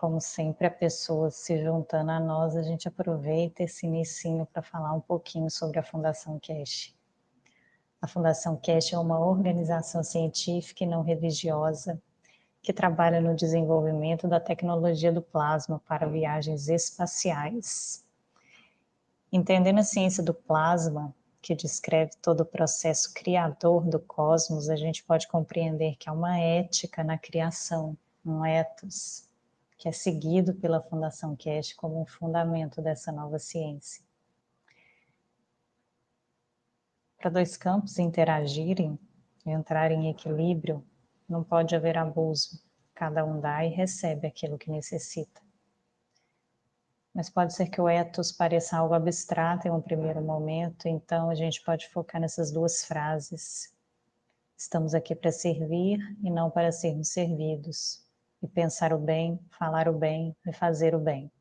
como sempre, a pessoa se juntando a nós, a gente aproveita esse inicinho para falar um pouquinho sobre a Fundação Cash. A Fundação Cash é uma organização científica e não religiosa que trabalha no desenvolvimento da tecnologia do plasma para viagens espaciais. Entendendo a ciência do plasma, que descreve todo o processo criador do cosmos, a gente pode compreender que há uma ética na criação, um ethos, que é seguido pela Fundação Cash como um fundamento dessa nova ciência. Para dois campos interagirem e entrarem em equilíbrio, não pode haver abuso. Cada um dá e recebe aquilo que necessita. Mas pode ser que o ethos pareça algo abstrato em um primeiro momento, então a gente pode focar nessas duas frases. Estamos aqui para servir e não para sermos servidos. E pensar o bem, falar o bem e fazer o bem.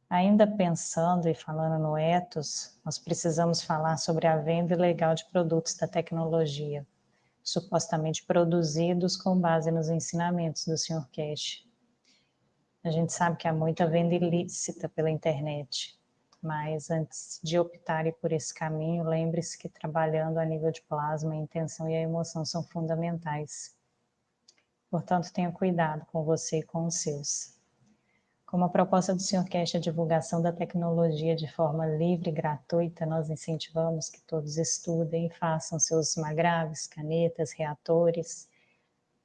Ainda pensando e falando no ethos, nós precisamos falar sobre a venda ilegal de produtos da tecnologia, supostamente produzidos com base nos ensinamentos do Sr. Cash. A gente sabe que há muita venda ilícita pela internet, mas antes de optarem por esse caminho, lembre-se que trabalhando a nível de plasma, a intenção e a emoção são fundamentais. Portanto, tenha cuidado com você e com os seus. Como a proposta do Sr. Cash é a divulgação da tecnologia de forma livre e gratuita, nós incentivamos que todos estudem e façam seus magraves, canetas, reatores,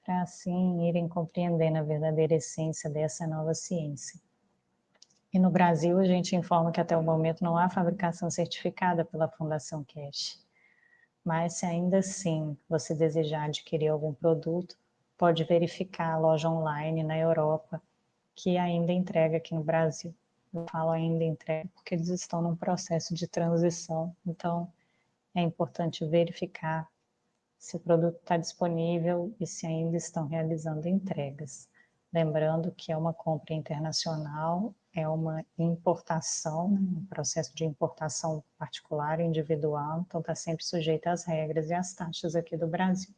para assim irem compreendendo a verdadeira essência dessa nova ciência. E no Brasil, a gente informa que até o momento não há fabricação certificada pela Fundação Cash. Mas se ainda assim você desejar adquirir algum produto, pode verificar a loja online na Europa, que ainda entrega aqui no Brasil. Eu falo ainda entrega porque eles estão num processo de transição, então é importante verificar se o produto está disponível e se ainda estão realizando entregas. Lembrando que é uma compra internacional, é uma importação, um processo de importação particular, individual, então está sempre sujeito às regras e às taxas aqui do Brasil.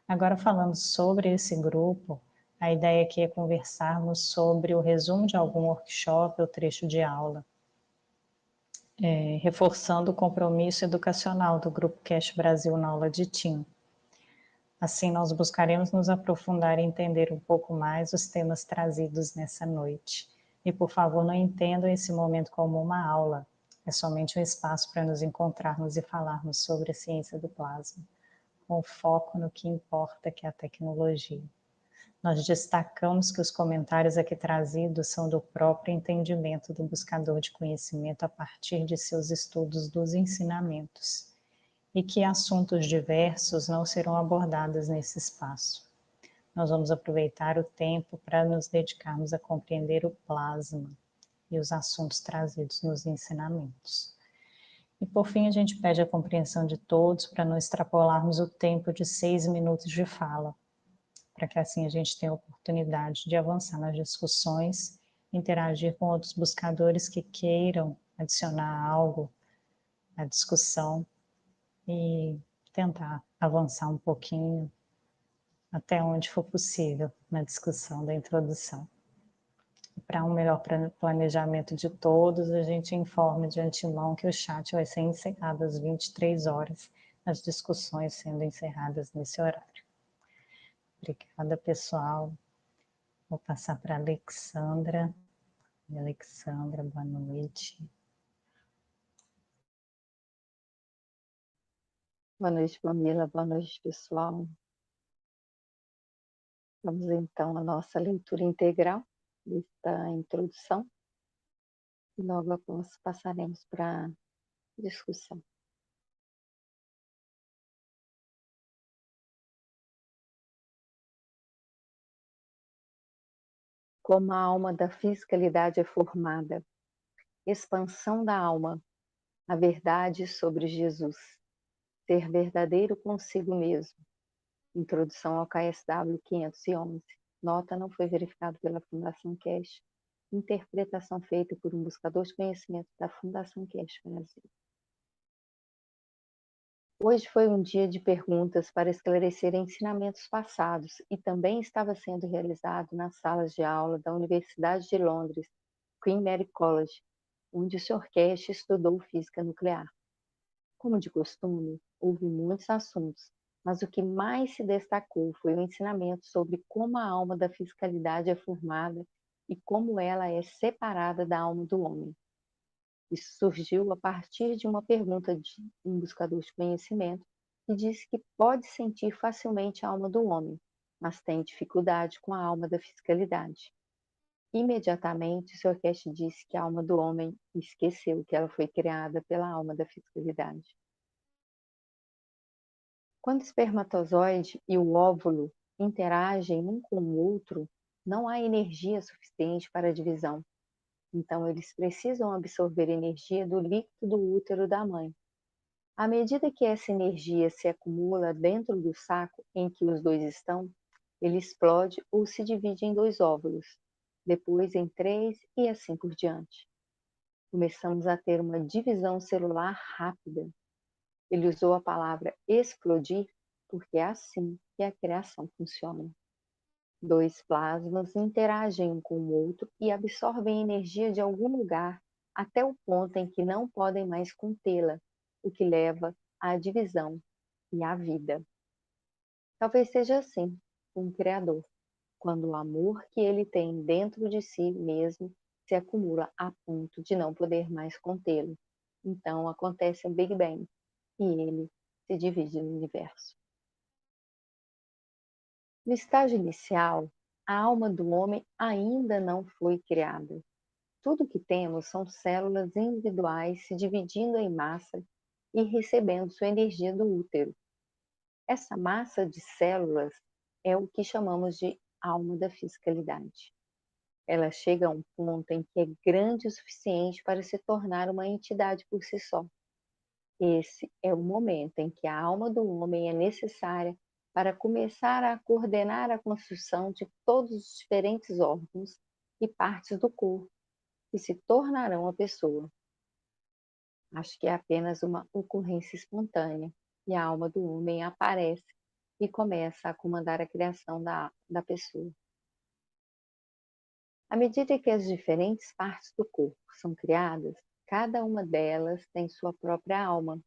Agora, falando sobre esse grupo, a ideia aqui é conversarmos sobre o resumo de algum workshop ou trecho de aula, reforçando o compromisso educacional do Grupo Cash Brasil na aula de TIM. Assim, nós buscaremos nos aprofundar e entender um pouco mais os temas trazidos nessa noite. E, por favor, não entendam esse momento como uma aula, é somente um espaço para nos encontrarmos e falarmos sobre a ciência do plasma, com foco no que importa, que é a tecnologia. Nós destacamos que os comentários aqui trazidos são do próprio entendimento do buscador de conhecimento a partir de seus estudos dos ensinamentos, e que assuntos diversos não serão abordados nesse espaço. Nós vamos aproveitar o tempo para nos dedicarmos a compreender o plasma e os assuntos trazidos nos ensinamentos. E por fim, a gente pede a compreensão de todos para não extrapolarmos o tempo de 6 minutos de fala, para que assim a gente tenha a oportunidade de avançar nas discussões, interagir com outros buscadores que queiram adicionar algo à discussão e tentar avançar um pouquinho até onde for possível na discussão da introdução. Para um melhor planejamento de todos, a gente informa de antemão que o chat vai ser encerrado às 23 horas, as discussões sendo encerradas nesse horário. Obrigada, pessoal. Vou passar para a Alexandra. Alexandra, boa noite. Boa noite, Pamela. Boa noite, pessoal. Vamos então à nossa leitura integral desta introdução e logo após passaremos para a discussão. Como a alma da fisicalidade é formada, expansão da alma, a verdade sobre Jesus, ser verdadeiro consigo mesmo. Introdução ao KSW 511. Nota não foi verificado pela Fundação Cash. Interpretação feita por um buscador de conhecimento da Fundação Cash Brasil. Hoje foi um dia de perguntas para esclarecer ensinamentos passados e também estava sendo realizado nas salas de aula da Universidade de Londres, Queen Mary College, onde o Sr. Cash estudou física nuclear. Como de costume, houve muitos assuntos, mas o que mais se destacou foi o ensinamento sobre como a alma da fiscalidade é formada e como ela é separada da alma do homem. Isso surgiu a partir de uma pergunta de um buscador de conhecimento que disse que pode sentir facilmente a alma do homem, mas tem dificuldade com a alma da fiscalidade. Imediatamente, o Sr. Cash disse que a alma do homem esqueceu que ela foi criada pela alma da fiscalidade. Quando o espermatozoide e o óvulo interagem um com o outro, não há energia suficiente para a divisão. Então, eles precisam absorver energia do líquido do útero da mãe. À medida que essa energia se acumula dentro do saco em que os dois estão, ele explode ou se divide em 2 óvulos, depois em 3 e assim por diante. Começamos a ter uma divisão celular rápida. Ele usou a palavra explodir porque é assim que a criação funciona. 2 plasmas interagem um com o outro e absorvem energia de algum lugar até o ponto em que não podem mais contê-la, o que leva à divisão e à vida. Talvez seja assim com o Criador, quando o amor que ele tem dentro de si mesmo se acumula a ponto de não poder mais contê-lo. Então acontece o Big Bang e ele se divide no universo. No estágio inicial, a alma do homem ainda não foi criada. Tudo que temos são células individuais se dividindo em massa e recebendo sua energia do útero. Essa massa de células é o que chamamos de alma da fiscalidade. Ela chega a um ponto em que é grande o suficiente para se tornar uma entidade por si só. Esse é o momento em que a alma do homem é necessária para começar a coordenar a construção de todos os diferentes órgãos e partes do corpo que se tornarão a pessoa. Acho que é apenas uma ocorrência espontânea e a alma do homem aparece e começa a comandar a criação da pessoa. À medida que as diferentes partes do corpo são criadas, cada uma delas tem sua própria alma.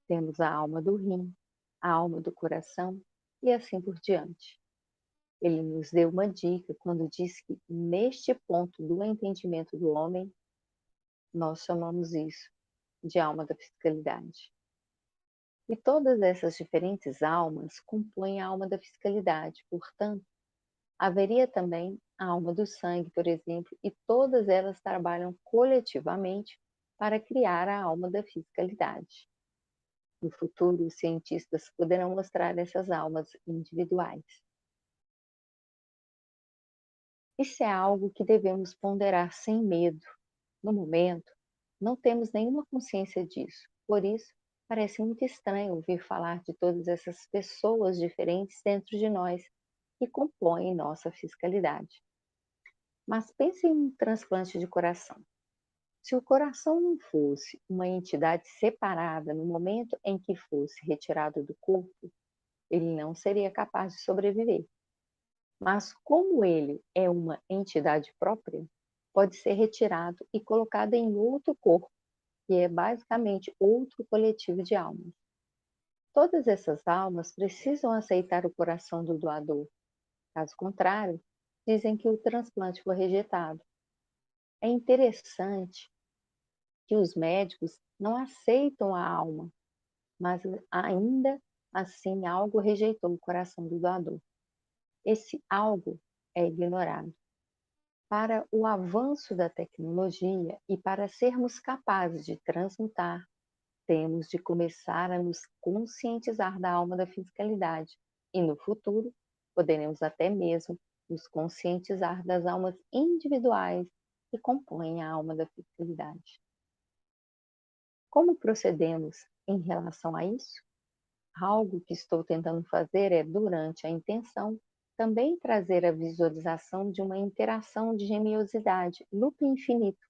Temos a alma do rim, a alma do coração e assim por diante. Ele nos deu uma dica quando disse que neste ponto do entendimento do homem, nós chamamos isso de alma da fiscalidade. E todas essas diferentes almas compõem a alma da fiscalidade, portanto, haveria também a alma do sangue, por exemplo, e todas elas trabalham coletivamente para criar a alma da fiscalidade. No futuro, os cientistas poderão mostrar essas almas individuais. Isso é algo que devemos ponderar sem medo. No momento, não temos nenhuma consciência disso, por isso, parece muito estranho ouvir falar de todas essas pessoas diferentes dentro de nós que compõem nossa fiscalidade. Mas pense em um transplante de coração. Se o coração não fosse uma entidade separada no momento em que fosse retirado do corpo, ele não seria capaz de sobreviver. Mas como ele é uma entidade própria, pode ser retirado e colocado em outro corpo, que é basicamente outro coletivo de almas. Todas essas almas precisam aceitar o coração do doador. Caso contrário, dizem que o transplante foi rejeitado. É interessante que os médicos não aceitam a alma, mas ainda assim algo rejeitou o coração do doador. Esse algo é ignorado. Para o avanço da tecnologia e para sermos capazes de transmutar, temos de começar a nos conscientizar da alma da fiscalidade e no futuro poderemos até mesmo nos conscientizar das almas individuais que compõem a alma da fiscalidade. Como procedemos em relação a isso? Algo que estou tentando fazer é, durante a intenção, também trazer a visualização de uma interação de gemiosidade, loop infinito,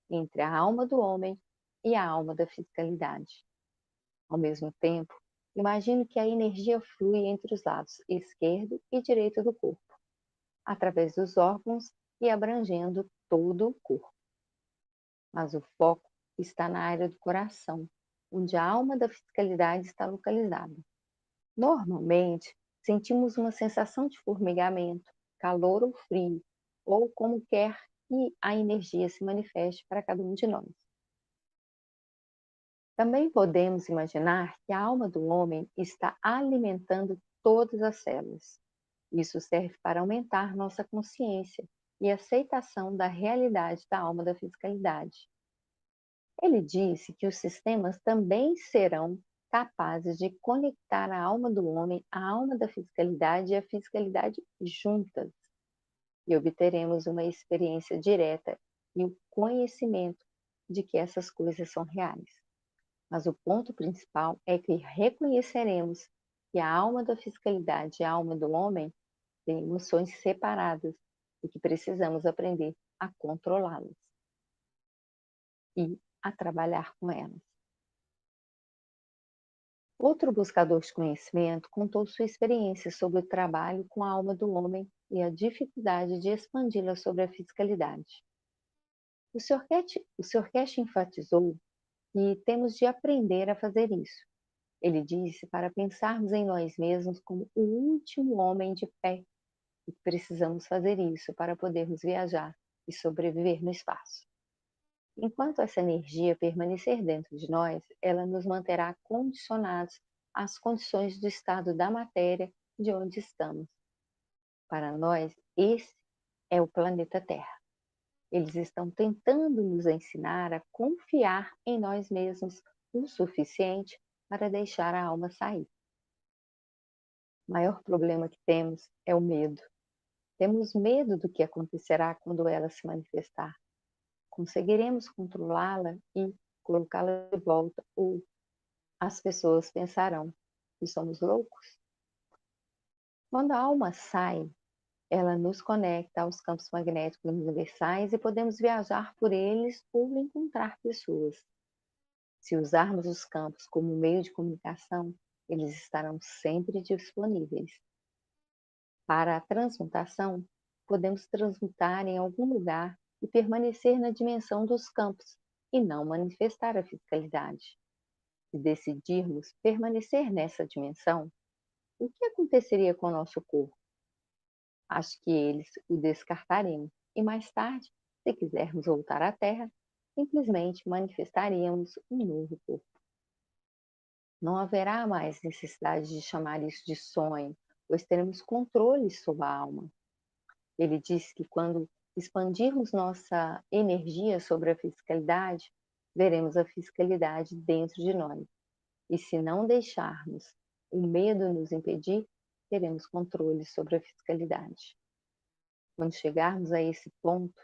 entre a alma do homem e a alma da fiscalidade. Ao mesmo tempo, Imagine que a energia flui entre os lados esquerdo e direito do corpo, através dos órgãos e abrangendo todo o corpo. Mas o foco está na área do coração, onde a alma da fisicalidade está localizada. Normalmente, sentimos uma sensação de formigamento, calor ou frio, ou como quer que a energia se manifeste para cada um de nós. Também podemos imaginar que a alma do homem está alimentando todas as células. Isso serve para aumentar nossa consciência e aceitação da realidade da alma da fisicalidade. Ele disse que os sistemas também serão capazes de conectar a alma do homem à alma da fisicalidade e a fisicalidade juntas, e obteremos uma experiência direta e o conhecimento de que essas coisas são reais. Mas o ponto principal é que reconheceremos que a alma da fisicalidade e a alma do homem têm emoções separadas e que precisamos aprender a controlá-las e a trabalhar com elas. Outro buscador de conhecimento contou sua experiência sobre o trabalho com a alma do homem e a dificuldade de expandi-la sobre a fisicalidade. O Sr. Cash enfatizou que temos de aprender a fazer isso. Ele disse para pensarmos em nós mesmos como o último homem de pé e que precisamos fazer isso para podermos viajar e sobreviver no espaço. Enquanto essa energia permanecer dentro de nós, ela nos manterá condicionados às condições do estado da matéria de onde estamos. Para nós, esse é o planeta Terra. Eles estão tentando nos ensinar a confiar em nós mesmos o suficiente para deixar a alma sair. O maior problema que temos é o medo. Temos medo do que acontecerá quando ela se manifestar. Conseguiremos controlá-la e colocá-la de volta, ou as pessoas pensarão que somos loucos? Quando a alma sai, ela nos conecta aos campos magnéticos universais e podemos viajar por eles ou encontrar pessoas. Se usarmos os campos como meio de comunicação, eles estarão sempre disponíveis. Para a transmutação, podemos transmutar em algum lugar e permanecer na dimensão dos campos e não manifestar a fisicalidade. Se decidirmos permanecer nessa dimensão, o que aconteceria com o nosso corpo? Acho que eles o descartaremos e mais tarde, se quisermos voltar à Terra, simplesmente manifestaríamos um novo corpo. Não haverá mais necessidade de chamar isso de sonho, pois teremos controle sobre a alma. Ele diz que quando expandirmos nossa energia sobre a fisicalidade, veremos a fisicalidade dentro de nós. E se não deixarmos o medo nos impedir, teremos controle sobre a fisicalidade. Quando chegarmos a esse ponto,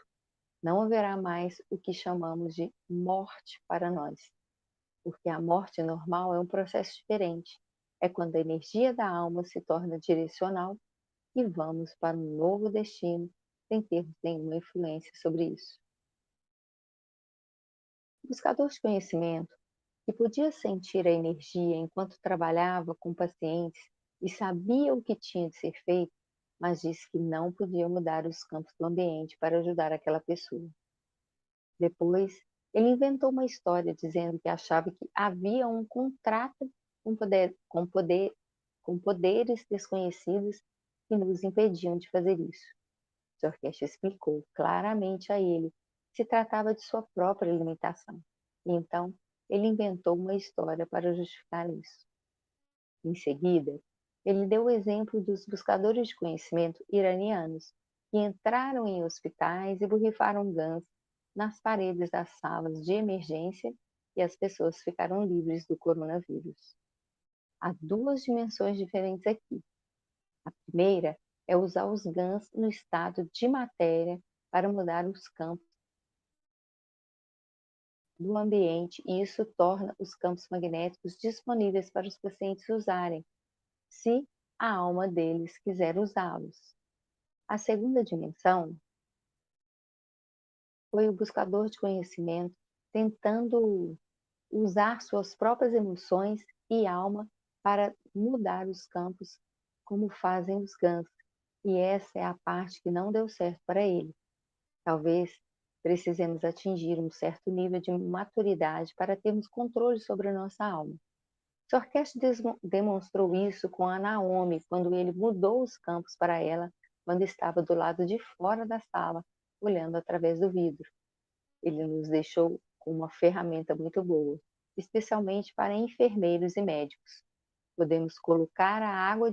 não haverá mais o que chamamos de morte para nós, porque a morte normal é um processo diferente. É quando a energia da alma se torna direcional e vamos para um novo destino sem termos nenhuma influência sobre isso. O buscador de conhecimento, que podia sentir a energia enquanto trabalhava com pacientes e sabia o que tinha de ser feito, mas disse que não podia mudar os campos do ambiente para ajudar aquela pessoa. Depois, ele inventou uma história dizendo que achava que havia um contrato com poderes desconhecidos que nos impediam de fazer isso. O Sr. Cash explicou claramente a ele que se tratava de sua própria limitação. E então, ele inventou uma história para justificar isso. Em seguida, ele deu o exemplo dos buscadores de conhecimento iranianos que entraram em hospitais e borrifaram gás nas paredes das salas de emergência e as pessoas ficaram livres do coronavírus. Há duas dimensões diferentes aqui. A primeira é usar os GANs no estado de matéria para mudar os campos do ambiente e isso torna os campos magnéticos disponíveis para os pacientes usarem, se a alma deles quiser usá-los. A segunda dimensão foi o buscador de conhecimento tentando usar suas próprias emoções e alma para mudar os campos como fazem os gansos. E essa é a parte que não deu certo para ele. Talvez precisemos atingir um certo nível de maturidade para termos controle sobre a nossa alma. Sorkesh demonstrou isso com a Naomi, quando ele mudou os campos para ela, quando estava do lado de fora da sala, olhando através do vidro. Ele nos deixou com uma ferramenta muito boa, especialmente para enfermeiros e médicos. Podemos colocar a água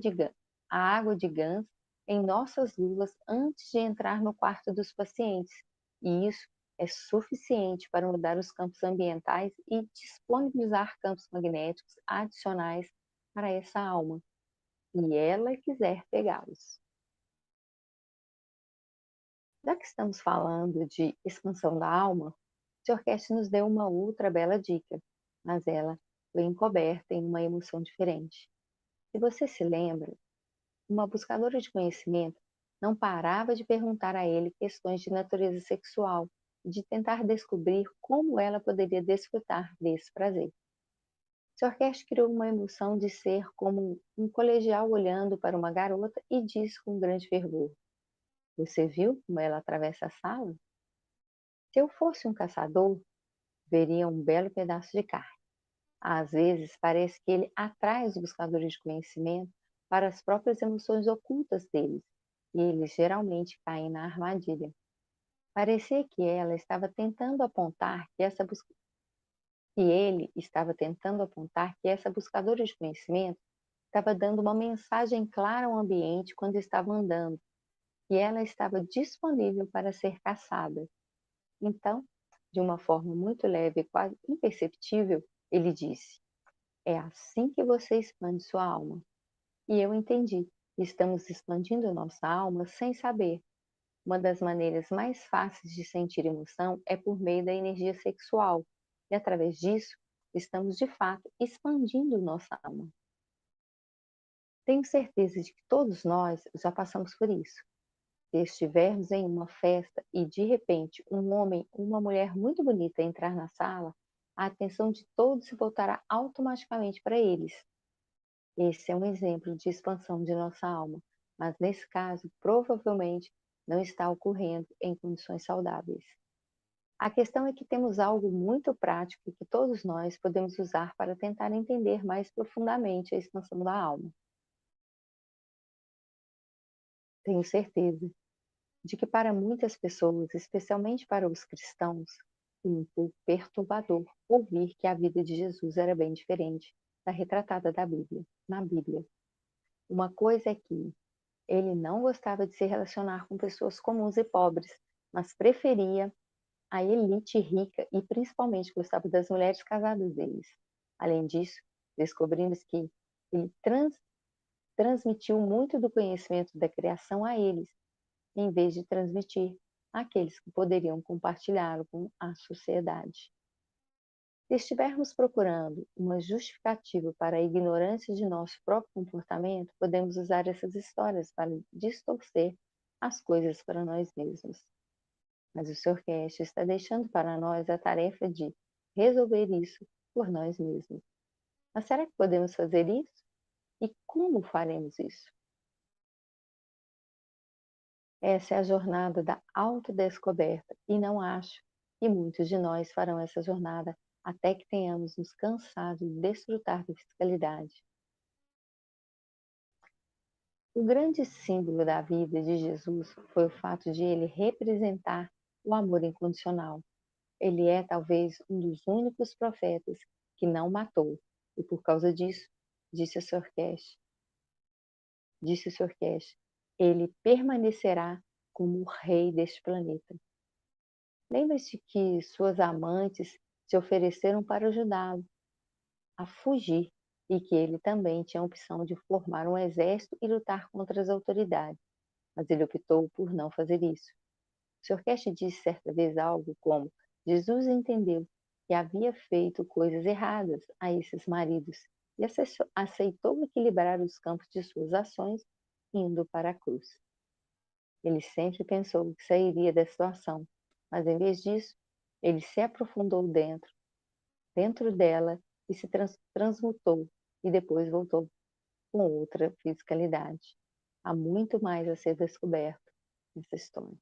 de Gans em nossas luvas antes de entrar no quarto dos pacientes, e isso é suficiente para mudar os campos ambientais e disponibilizar campos magnéticos adicionais para essa alma, se ela quiser pegá-los. Já que estamos falando de expansão da alma, o Sr. Cast nos deu uma outra bela dica, mas ela foi encoberta em uma emoção diferente. Se você se lembra, uma buscadora de conhecimento não parava de perguntar a ele questões de natureza sexual e de tentar descobrir como ela poderia desfrutar desse prazer. Sr. Cast criou uma emoção de ser como um colegial olhando para uma garota e disse com grande fervor: "Você viu como ela atravessa a sala? Se eu fosse um caçador, veria um belo pedaço de carne." Às vezes, parece que ele atrai os buscadores de conhecimento para as próprias emoções ocultas deles, e eles geralmente caem na armadilha. Parecia que ela estava tentando apontar que que ele estava tentando apontar que essa buscadora de conhecimento estava dando uma mensagem clara ao ambiente quando estava andando, e ela estava disponível para ser caçada. Então, de uma forma muito leve e quase imperceptível, ele disse: "É assim que você expande sua alma." E eu entendi. Estamos expandindo nossa alma sem saber. Uma das maneiras mais fáceis de sentir emoção é por meio da energia sexual. E através disso, estamos de fato expandindo nossa alma. Tenho certeza de que todos nós já passamos por isso. Se estivermos em uma festa e de repente um homem ou uma mulher muito bonita entrar na sala, a atenção de todos se voltará automaticamente para eles. Esse é um exemplo de expansão de nossa alma, mas nesse caso provavelmente não está ocorrendo em condições saudáveis. A questão é que temos algo muito prático que todos nós podemos usar para tentar entender mais profundamente a expansão da alma. Tenho certeza de que para muitas pessoas, especialmente para os cristãos, foi um pouco perturbador ouvir que a vida de Jesus era bem diferente da retratada na Bíblia. Uma coisa é que ele não gostava de se relacionar com pessoas comuns e pobres, mas preferia a elite rica e principalmente gostava das mulheres casadas deles. Além disso, descobrimos que ele transmitiu muito do conhecimento da criação a eles, em vez de transmitir àqueles que poderiam compartilhar com a sociedade. Se estivermos procurando uma justificativa para a ignorância de nosso próprio comportamento, podemos usar essas histórias para distorcer as coisas para nós mesmos. Mas o Sr. Cash está deixando para nós a tarefa de resolver isso por nós mesmos. Mas será que podemos fazer isso? E como faremos isso? Essa é a jornada da autodescoberta e não acho que muitos de nós farão essa jornada até que tenhamos nos cansado de desfrutar da fiscalidade. O grande símbolo da vida de Jesus foi o fato de ele representar o amor incondicional. Ele é talvez um dos únicos profetas que não matou, e por causa disso, disse o Sr. Cash, ele permanecerá como o rei deste planeta. Lembre-se que suas amantes se ofereceram para ajudá-lo a fugir e que ele também tinha a opção de formar um exército e lutar contra as autoridades, mas ele optou por não fazer isso. O Sr. Cash disse certa vez algo como: Jesus entendeu que havia feito coisas erradas a esses maridos e aceitou equilibrar os campos de suas ações indo para a cruz. Ele sempre pensou que sairia da situação, mas em vez disso, ele se aprofundou dentro dela e se transmutou e depois voltou com outra fisicalidade. Há muito mais a ser descoberto nessa história.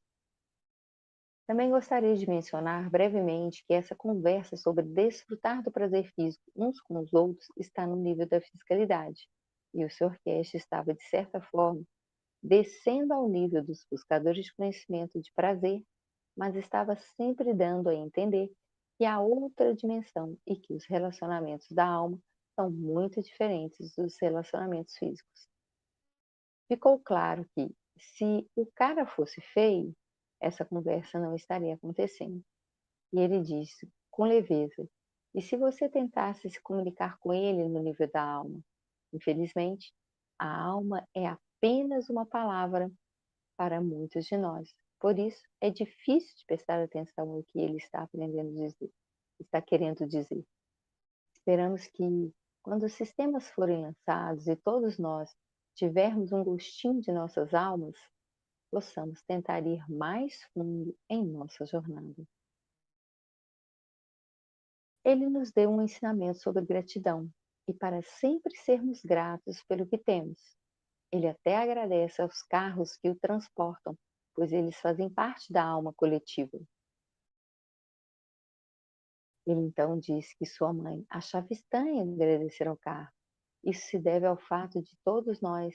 Também gostaria de mencionar brevemente que essa conversa sobre desfrutar do prazer físico uns com os outros está no nível da fisicalidade, e o Sr. Cash estava, de certa forma, descendo ao nível dos buscadores de conhecimento de prazer, mas estava sempre dando a entender que há outra dimensão e que os relacionamentos da alma são muito diferentes dos relacionamentos físicos. Ficou claro que, se o cara fosse feio, essa conversa não estaria acontecendo. E ele disse, com leveza, e se você tentasse se comunicar com ele no nível da alma? Infelizmente, a alma é apenas uma palavra para muitos de nós. Por isso, é difícil de prestar atenção ao que ele está aprendendo a dizer, está querendo dizer. Esperamos que, quando os sistemas forem lançados e todos nós tivermos um gostinho de nossas almas, possamos tentar ir mais fundo em nossa jornada. Ele nos deu um ensinamento sobre gratidão e para sempre sermos gratos pelo que temos. Ele até agradece aos carros que o transportam, pois eles fazem parte da alma coletiva. Ele então disse que sua mãe achava estranho agradecer ao carro. Isso se deve ao fato de todos nós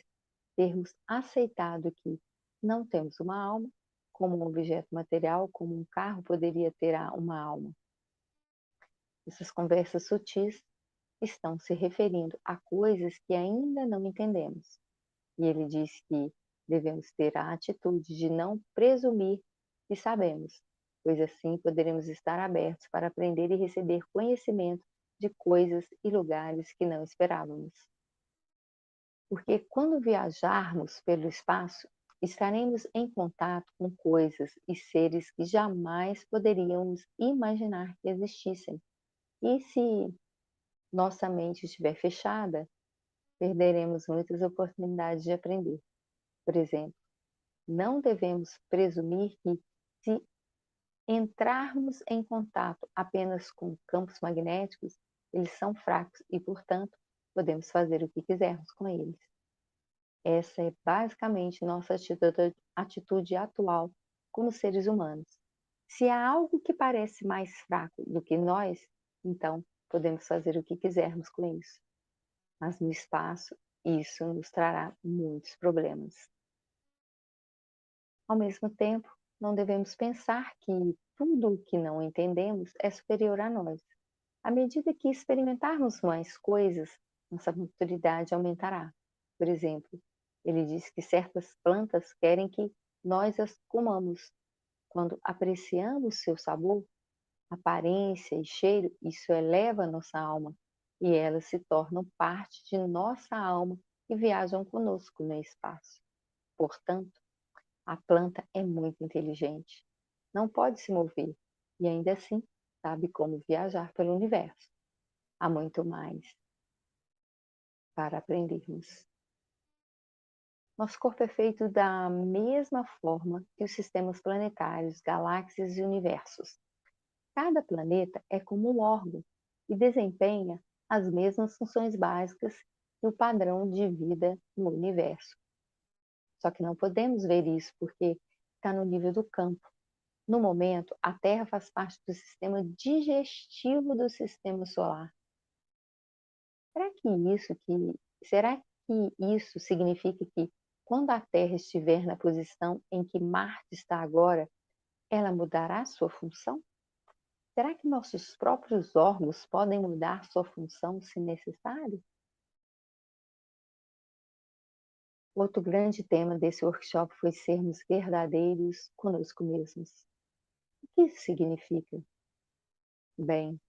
termos aceitado que não temos uma alma, como um objeto material, como um carro poderia ter uma alma. Essas conversas sutis estão se referindo a coisas que ainda não entendemos. E ele diz que devemos ter a atitude de não presumir que sabemos, pois assim poderemos estar abertos para aprender e receber conhecimento de coisas e lugares que não esperávamos. Porque quando viajarmos pelo espaço, estaremos em contato com coisas e seres que jamais poderíamos imaginar que existissem. E se nossa mente estiver fechada, perderemos muitas oportunidades de aprender. Por exemplo, não devemos presumir que, se entrarmos em contato apenas com campos magnéticos, eles são fracos e, portanto, podemos fazer o que quisermos com eles. Essa é basicamente nossa atitude atual como seres humanos. Se há algo que parece mais fraco do que nós, então podemos fazer o que quisermos com isso. Mas no espaço, isso nos trará muitos problemas. Ao mesmo tempo, não devemos pensar que tudo o que não entendemos é superior a nós. À medida que experimentarmos mais coisas, nossa maturidade aumentará. Por exemplo, ele diz que certas plantas querem que nós as comamos. Quando apreciamos seu sabor, aparência e cheiro, isso eleva nossa alma e elas se tornam parte de nossa alma e viajam conosco no espaço. Portanto, a planta é muito inteligente. Não pode se mover e ainda assim sabe como viajar pelo universo. Há muito mais para aprendermos. Nosso corpo é feito da mesma forma que os sistemas planetários, galáxias e universos. Cada planeta é como um órgão e desempenha as mesmas funções básicas que o padrão de vida no universo. Só que não podemos ver isso porque está no nível do campo. No momento, a Terra faz parte do sistema digestivo do sistema solar. Será que isso significa que, quando a Terra estiver na posição em que Marte está agora, ela mudará sua função? Será que nossos próprios órgãos podem mudar sua função se necessário? Outro grande tema desse workshop foi sermos verdadeiros conosco mesmos. O que isso significa? Bem,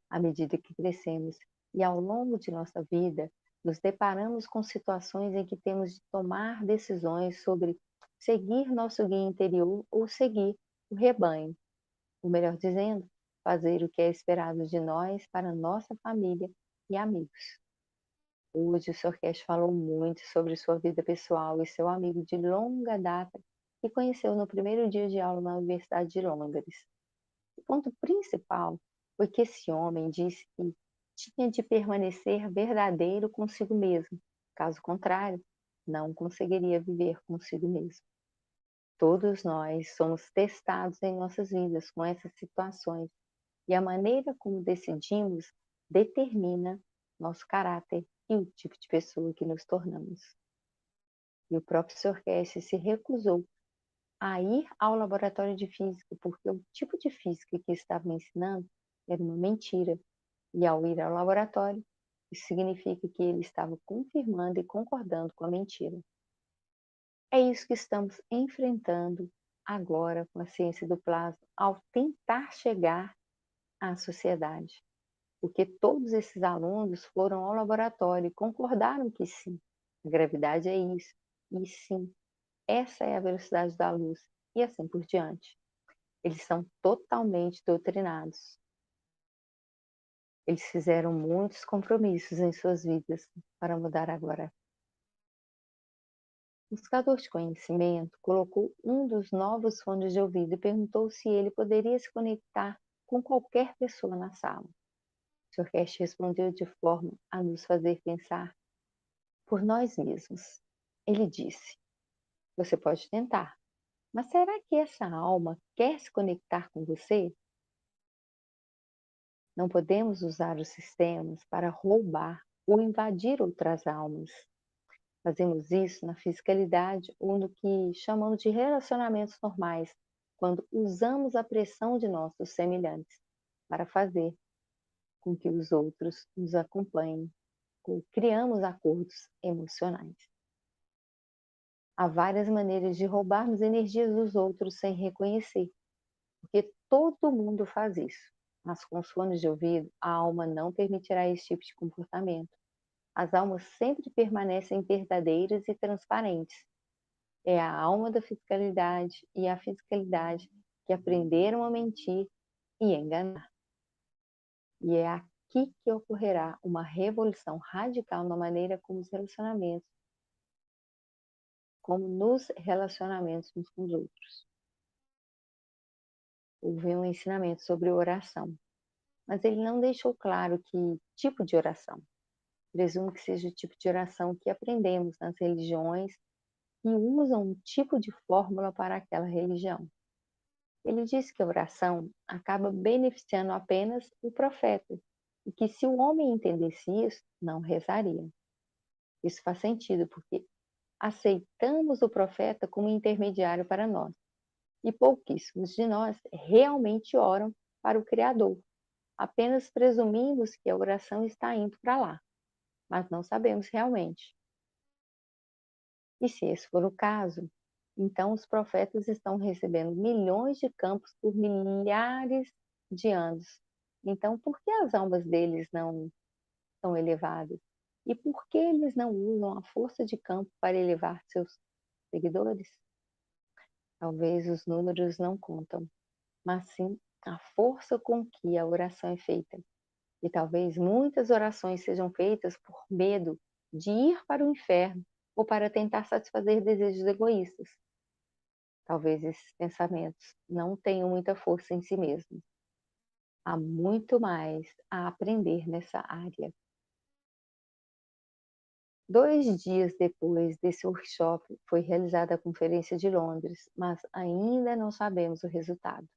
à medida que crescemos e ao longo de nossa vida, nos deparamos com situações em que temos de tomar decisões sobre seguir nosso guia interior ou seguir o rebanho. Ou melhor dizendo, fazer o que é esperado de nós para nossa família e amigos. Hoje o Sr. Cash falou muito sobre sua vida pessoal e seu amigo de longa data que conheceu no primeiro dia de aula na Universidade de Londres. O ponto principal foi que esse homem disse que tinha de permanecer verdadeiro consigo mesmo, caso contrário, não conseguiria viver consigo mesmo. Todos nós somos testados em nossas vidas com essas situações, e a maneira como decidimos determina nosso caráter e o tipo de pessoa que nos tornamos. E o próprio Sr. Cash se recusou a ir ao laboratório de física, porque o tipo de física que estava me ensinando era uma mentira. E ao ir ao laboratório, isso significa que ele estava confirmando e concordando com a mentira. É isso que estamos enfrentando agora com a ciência do plasma, ao tentar chegar à sociedade. Porque todos esses alunos foram ao laboratório e concordaram que sim, a gravidade é isso, e sim, essa é a velocidade da luz, e assim por diante. Eles são totalmente doutrinados. Eles fizeram muitos compromissos em suas vidas para mudar agora. O buscador de conhecimento colocou um dos novos fones de ouvido e perguntou se ele poderia se conectar com qualquer pessoa na sala. O Sr. Cash respondeu de forma a nos fazer pensar por nós mesmos. Ele disse: você pode tentar, mas será que essa alma quer se conectar com você? Não podemos usar os sistemas para roubar ou invadir outras almas. Fazemos isso na fisicalidade ou no que chamamos de relacionamentos normais, quando usamos a pressão de nossos semelhantes para fazer com que os outros nos acompanhem, ou criamos acordos emocionais. Há várias maneiras de roubarmos energias dos outros sem reconhecer, porque todo mundo faz isso. Mas com os fones de ouvido, a alma não permitirá esse tipo de comportamento. As almas sempre permanecem verdadeiras e transparentes. É a alma da fisicalidade e a fisicalidade que aprenderam a mentir e enganar. E é aqui que ocorrerá uma revolução radical na maneira como os relacionamentos, como nos relacionamentos uns com os outros. Houve um ensinamento sobre oração, mas ele não deixou claro que tipo de oração. Presumo que seja o tipo de oração que aprendemos nas religiões e usam um tipo de fórmula para aquela religião. Ele disse que a oração acaba beneficiando apenas o profeta e que se o homem entendesse isso, não rezaria. Isso faz sentido porque aceitamos o profeta como intermediário para nós e pouquíssimos de nós realmente oram para o Criador. Apenas presumimos que a oração está indo para lá, mas não sabemos realmente. E se esse for o caso, então os profetas estão recebendo milhões de campos por milhares de anos. Então, por que as almas deles não são elevadas? E por que eles não usam a força de campo para elevar seus seguidores? Talvez os números não contam, mas sim a força com que a oração é feita. E talvez muitas orações sejam feitas por medo de ir para o inferno ou para tentar satisfazer desejos egoístas. Talvez esses pensamentos não tenham muita força em si mesmos. Há muito mais a aprender nessa área. 2 dias depois desse workshop, foi realizada a Conferência de Londres, mas ainda não sabemos o resultado.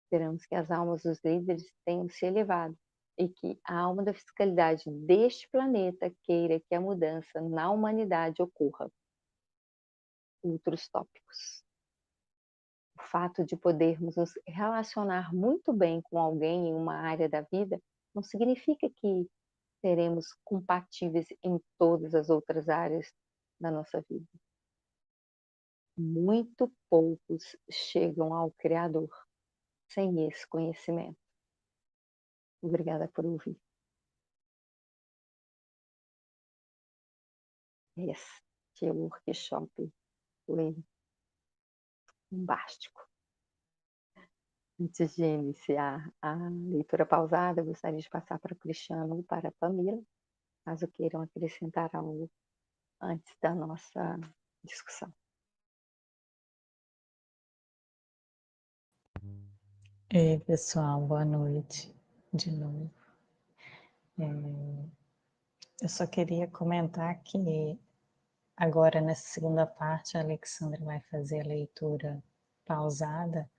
Esperamos que as almas dos líderes tenham se elevado e que a alma da fiscalidade deste planeta queira que a mudança na humanidade ocorra. Outros tópicos. O fato de podermos nos relacionar muito bem com alguém em uma área da vida não significa que seremos compatíveis em todas as outras áreas da nossa vida. Muito poucos chegam ao Criador sem esse conhecimento. Obrigada por ouvir. Este workshop foi bombástico. Antes de iniciar a leitura pausada, eu gostaria de passar para o Cristiano ou para a Pamela, caso queiram acrescentar algo antes da nossa discussão. Ei, pessoal, boa noite de novo. Eu só queria comentar que agora, nessa segunda parte, a Alexandra vai fazer a leitura pausada,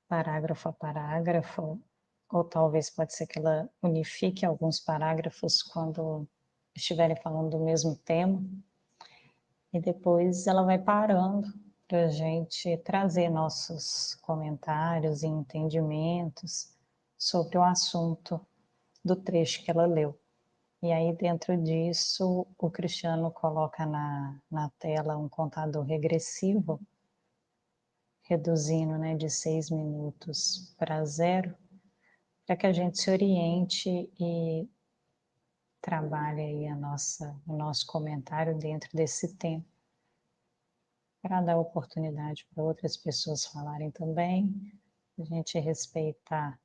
parágrafo a parágrafo, ou talvez pode ser que ela unifique alguns parágrafos quando estiverem falando do mesmo tema, e depois ela vai parando para a gente trazer nossos comentários e entendimentos sobre o assunto do trecho que ela leu. E aí, dentro disso, o Cristiano coloca na tela um contador regressivo, reduzindo, né, de 6 minutos para 0, para que a gente se oriente e trabalhe aí o nosso comentário dentro desse tempo, para dar oportunidade para outras pessoas falarem também, a gente respeitar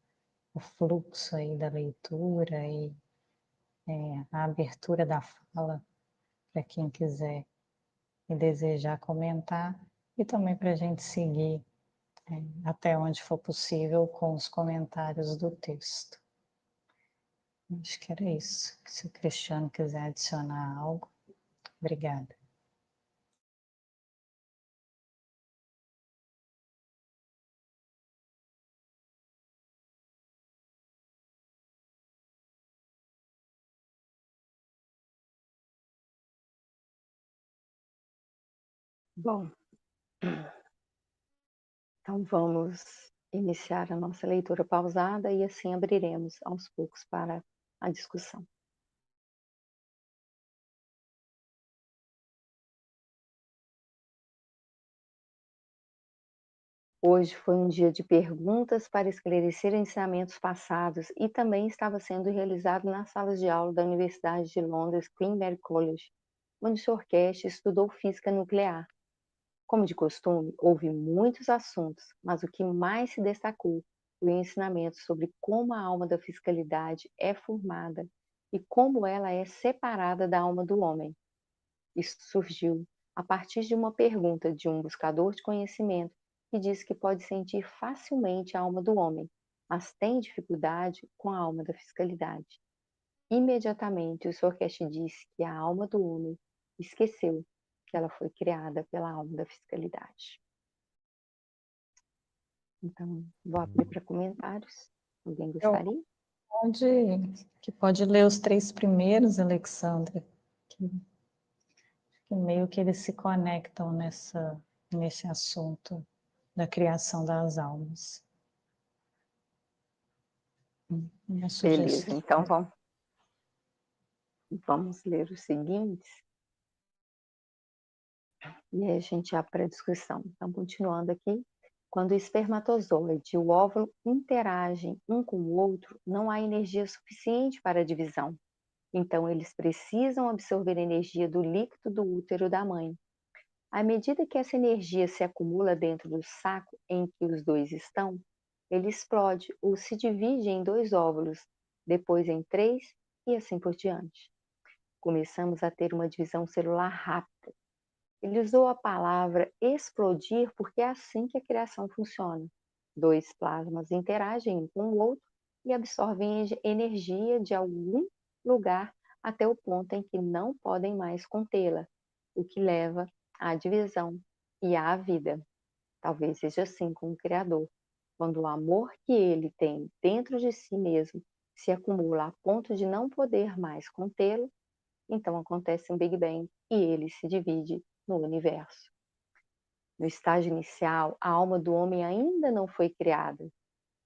o fluxo aí da leitura e a abertura da fala para quem quiser e desejar comentar, e também para a gente seguir até onde for possível com os comentários do texto. Acho que era isso. Se o Cristiano quiser adicionar algo, obrigada. Bom, então vamos iniciar a nossa leitura pausada e assim abriremos aos poucos para a discussão. Hoje foi um dia de perguntas para esclarecer ensinamentos passados e também estava sendo realizado nas salas de aula da Universidade de Londres, Queen Mary College, onde o Sr. Cash estudou física nuclear. Como de costume, houve muitos assuntos, mas o que mais se destacou foi o ensinamento sobre como a alma da fiscalidade é formada e como ela é separada da alma do homem. Isso surgiu a partir de uma pergunta de um buscador de conhecimento que diz que pode sentir facilmente a alma do homem, mas tem dificuldade com a alma da fiscalidade. Imediatamente, o Sr. Cash disse que a alma do homem esqueceu que ela foi criada pela alma da fiscalidade. Então, vou abrir para comentários. Alguém gostaria? Pode ler os 3 primeiros, Alexandra, que meio que eles se conectam nesse assunto da criação das almas. Minha Beleza, sugestão. então vamos ler os seguintes e aí a gente abre para a discussão. Então, continuando aqui, quando o espermatozoide e o óvulo interagem um com o outro, não há energia suficiente para a divisão. Então, eles precisam absorver energia do líquido do útero da mãe. À medida que essa energia se acumula dentro do saco em que os dois estão, ele explode ou se divide em 2 óvulos, depois em 3 e assim por diante. Começamos a ter uma divisão celular rápida. Ele usou a palavra explodir porque é assim que a criação funciona. 2 plasmas interagem um com o outro e absorvem energia de algum lugar até o ponto em que não podem mais contê-la, o que leva à divisão e à vida. Talvez seja assim com o Criador. Quando o amor que ele tem dentro de si mesmo se acumula a ponto de não poder mais contê-lo, então acontece um Big Bang e ele se divide no universo. No estágio inicial, a alma do homem ainda não foi criada.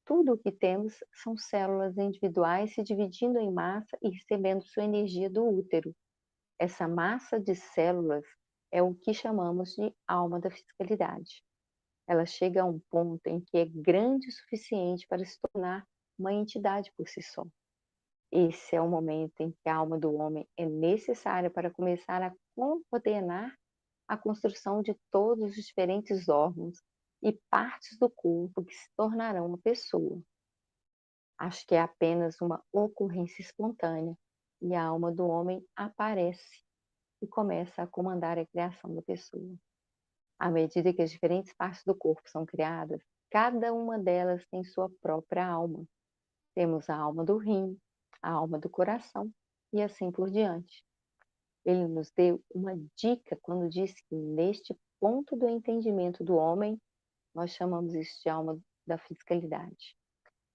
Tudo o que temos são células individuais se dividindo em massa e recebendo sua energia do útero. Essa massa de células é o que chamamos de alma da fiscalidade. Ela chega a um ponto em que é grande o suficiente para se tornar uma entidade por si só. Esse é o momento em que a alma do homem é necessária para começar a coordenar a construção de todos os diferentes órgãos e partes do corpo que se tornarão uma pessoa. Acho que é apenas uma ocorrência espontânea e a alma do homem aparece e começa a comandar a criação da pessoa. À medida que as diferentes partes do corpo são criadas, cada uma delas tem sua própria alma. Temos a alma do rim, a alma do coração, e assim por diante. Ele nos deu uma dica quando disse que neste ponto do entendimento do homem, nós chamamos isso de alma da fiscalidade.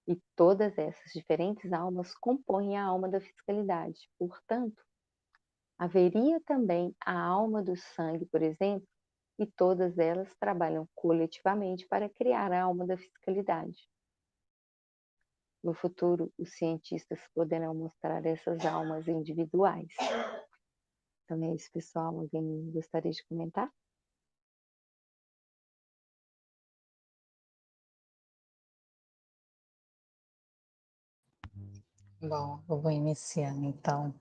E todas essas diferentes almas compõem a alma da fiscalidade. Portanto, haveria também a alma do sangue, por exemplo, e todas elas trabalham coletivamente para criar a alma da fiscalidade. No futuro, os cientistas poderão mostrar essas almas individuais. Então é isso, pessoal. Alguém gostaria de comentar? Bom, eu vou iniciando então.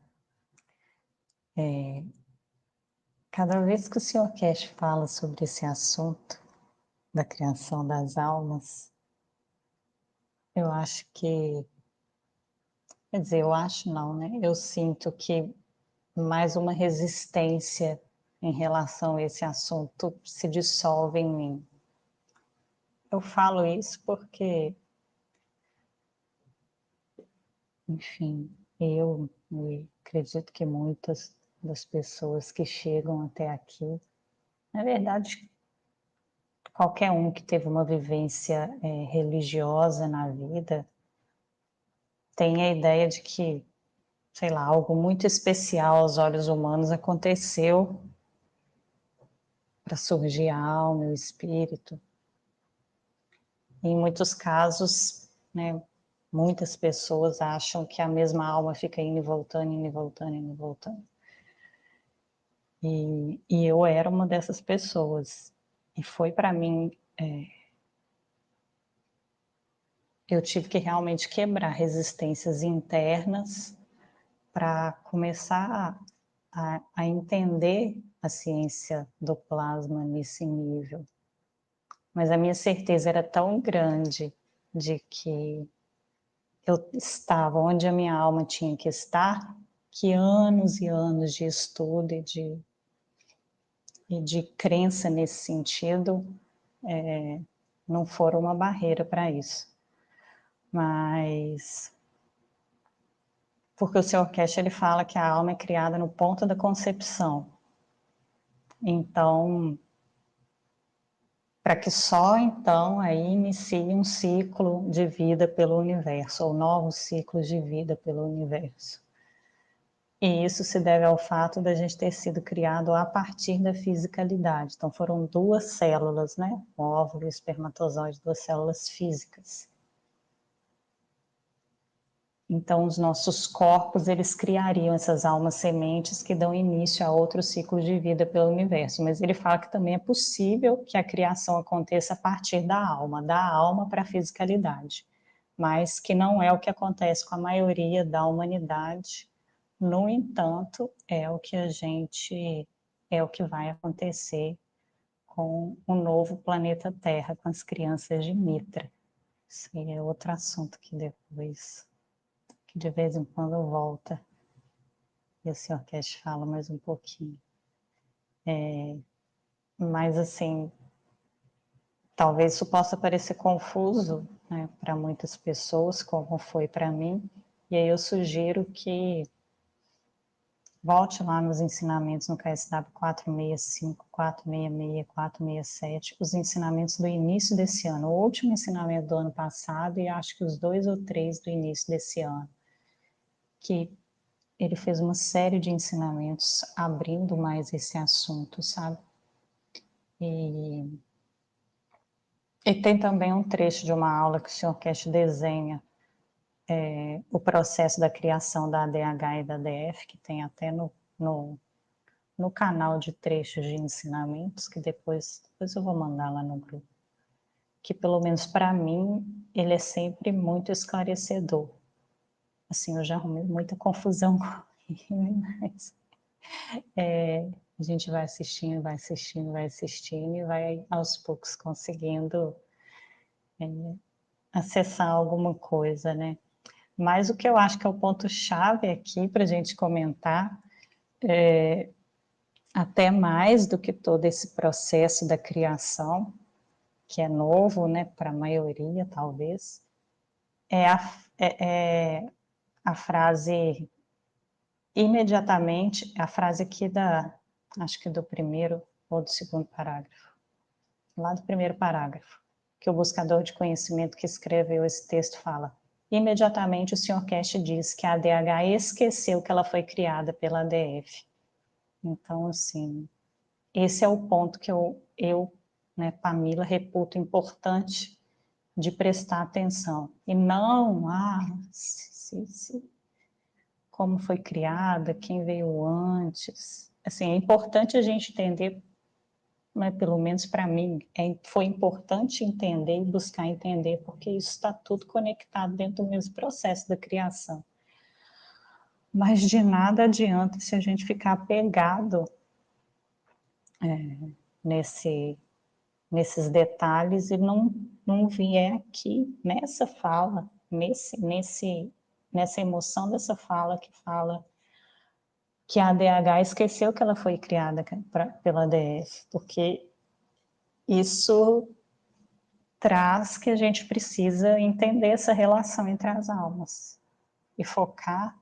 Cada vez que o Sr. Cash fala sobre esse assunto da criação das almas, eu acho que, quer dizer, eu acho não, né? Eu sinto que mais uma resistência em relação a esse assunto se dissolve em mim. Eu falo isso porque, enfim, eu e acredito que muitas das pessoas que chegam até aqui, na verdade, qualquer um que teve uma vivência religiosa na vida tem a ideia de que, sei lá, algo muito especial aos olhos humanos aconteceu para surgir a alma, o espírito. E em muitos casos, né, muitas pessoas acham que a mesma alma fica indo e voltando, indo e voltando, indo e voltando. E eu era uma dessas pessoas. E foi para mim, eu tive que realmente quebrar resistências internas para começar a entender a ciência do plasma nesse nível. Mas a minha certeza era tão grande de que eu estava onde a minha alma tinha que estar, que anos e anos de estudo e de crença nesse sentido não foram uma barreira para isso. Mas porque o Sr. Cash ele fala que a alma é criada no ponto da concepção. Então, para que só então aí inicie um ciclo de vida pelo universo, ou novos ciclos de vida pelo universo. E isso se deve ao fato da gente ter sido criado a partir da fisicalidade. Então foram duas células, né? O óvulo e o espermatozoide, duas células físicas. Então os nossos corpos, eles criariam essas almas sementes que dão início a outros ciclos de vida pelo universo. Mas ele fala que também é possível que a criação aconteça a partir da alma para a fisicalidade. Mas que não é o que acontece com a maioria da humanidade. No entanto, é o que vai acontecer com o novo planeta Terra, com as crianças de Mitra. Isso aí é outro assunto que de vez em quando volta, e o Sr. Cash fala mais um pouquinho. Mas assim, talvez isso possa parecer confuso, né, para muitas pessoas, como foi para mim, e aí eu sugiro que volte lá nos ensinamentos no KSW 465, 466, 467, os ensinamentos do início desse ano, o último ensinamento do ano passado e acho que os 2 ou 3 do início desse ano, que ele fez uma série de ensinamentos abrindo mais esse assunto, sabe? E tem também um trecho de uma aula que o Sr. Cash desenha o processo da criação da ADH e da DF, que tem até no canal de trechos de ensinamentos, que depois eu vou mandar lá no grupo, que pelo menos para mim, ele é sempre muito esclarecedor. Assim, eu já arrumei muita confusão com ele, mas a gente vai assistindo, vai assistindo, vai assistindo e vai aos poucos conseguindo acessar alguma coisa, né? Mas o que eu acho que é o ponto-chave aqui para a gente comentar, até mais do que todo esse processo da criação, que é novo, né, para a maioria, talvez, é a frase imediatamente, a frase aqui acho que do primeiro ou do segundo parágrafo, lá do primeiro parágrafo, que o buscador de conhecimento que escreveu esse texto fala: imediatamente o Sr. Cash diz que a ADH esqueceu que ela foi criada pela ADF. Então, assim, esse é o ponto que eu, né, Pamila, reputo importante de prestar atenção. E não, como foi criada, quem veio antes. Assim, é importante a gente entender, mas pelo menos para mim, foi importante entender e buscar entender, porque isso está tudo conectado dentro do mesmo processo da criação. Mas de nada adianta se a gente ficar apegado nesses detalhes e não vier aqui nessa fala, nessa emoção dessa fala que fala que a ADH esqueceu que ela foi criada pela ADF, porque isso traz que a gente precisa entender essa relação entre as almas e focar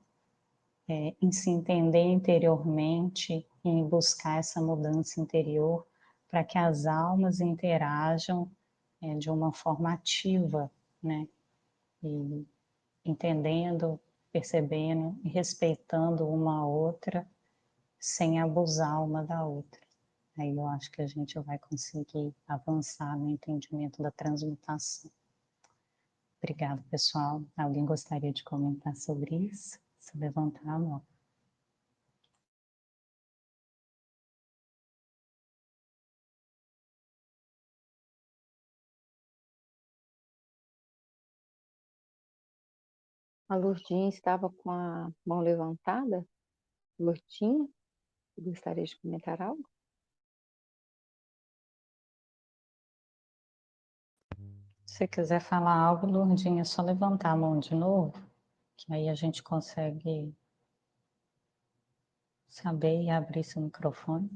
em se entender interiormente, em buscar essa mudança interior, para que as almas interajam de uma forma ativa, né? E entendendo, percebendo e respeitando uma a outra, sem abusar uma da outra. Aí eu acho que a gente vai conseguir avançar no entendimento da transmutação. Obrigada, pessoal. Alguém gostaria de comentar sobre isso? Se levantar a mão. A Lourdinha estava com a mão levantada. Lourdinha, gostaria de comentar algo? Se você quiser falar algo, Lourdinha, é só levantar a mão de novo, que aí a gente consegue saber e abrir seu microfone.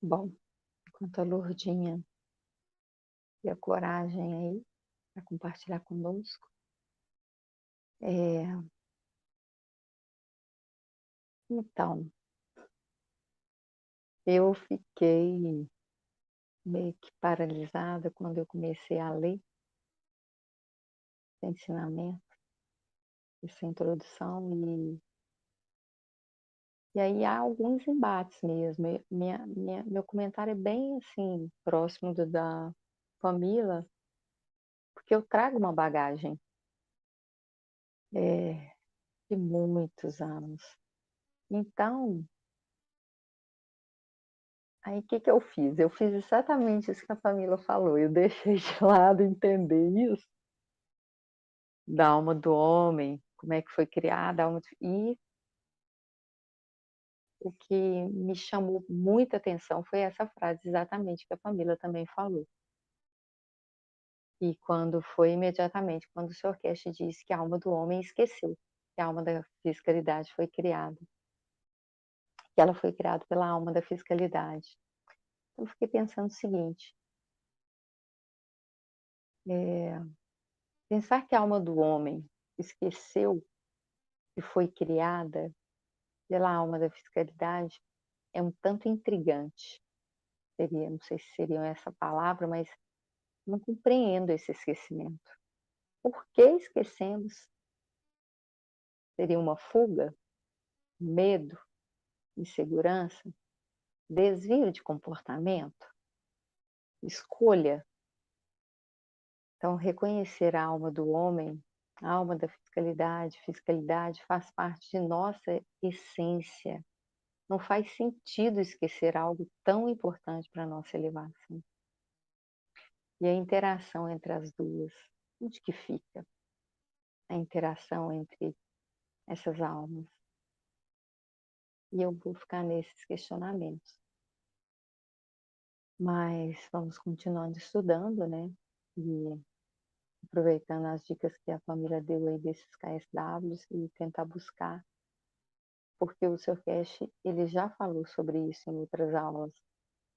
Bom, enquanto a Lourdinha e a coragem aí para compartilhar conosco, então, eu fiquei meio que paralisada quando eu comecei a ler esse ensinamento, essa introdução, e aí há alguns embates mesmo. Meu comentário é bem assim, próximo do da Camila, porque eu trago uma bagagem de muitos anos. Então, aí o que que eu fiz? Eu fiz exatamente isso que a Camila falou. Eu deixei de lado entender isso da alma do homem, como é que foi criada a alma e o que me chamou muita atenção foi essa frase exatamente que a Camila também falou. E quando foi imediatamente, quando o Sr. Cash disse que a alma do homem esqueceu que a alma da fiscalidade foi criada, que ela foi criada pela alma da fiscalidade. Eu fiquei pensando o seguinte, pensar que a alma do homem esqueceu que foi criada pela alma da fiscalidade é um tanto intrigante. Seria, não sei se seria essa palavra, mas não compreendo esse esquecimento. Por que esquecemos? Seria uma fuga? Medo? Insegurança? Desvio de comportamento? Escolha? Então, reconhecer a alma do homem, a alma da fiscalidade, fiscalidade faz parte de nossa essência. Não faz sentido esquecer algo tão importante para a nossa elevação. E a interação entre as duas, onde que fica a interação entre essas almas? E eu vou ficar nesses questionamentos. Mas vamos continuando estudando, né? E aproveitando as dicas que a família deu aí desses KSWs e tentar buscar, porque o Sr. Cash, ele já falou sobre isso em outras aulas,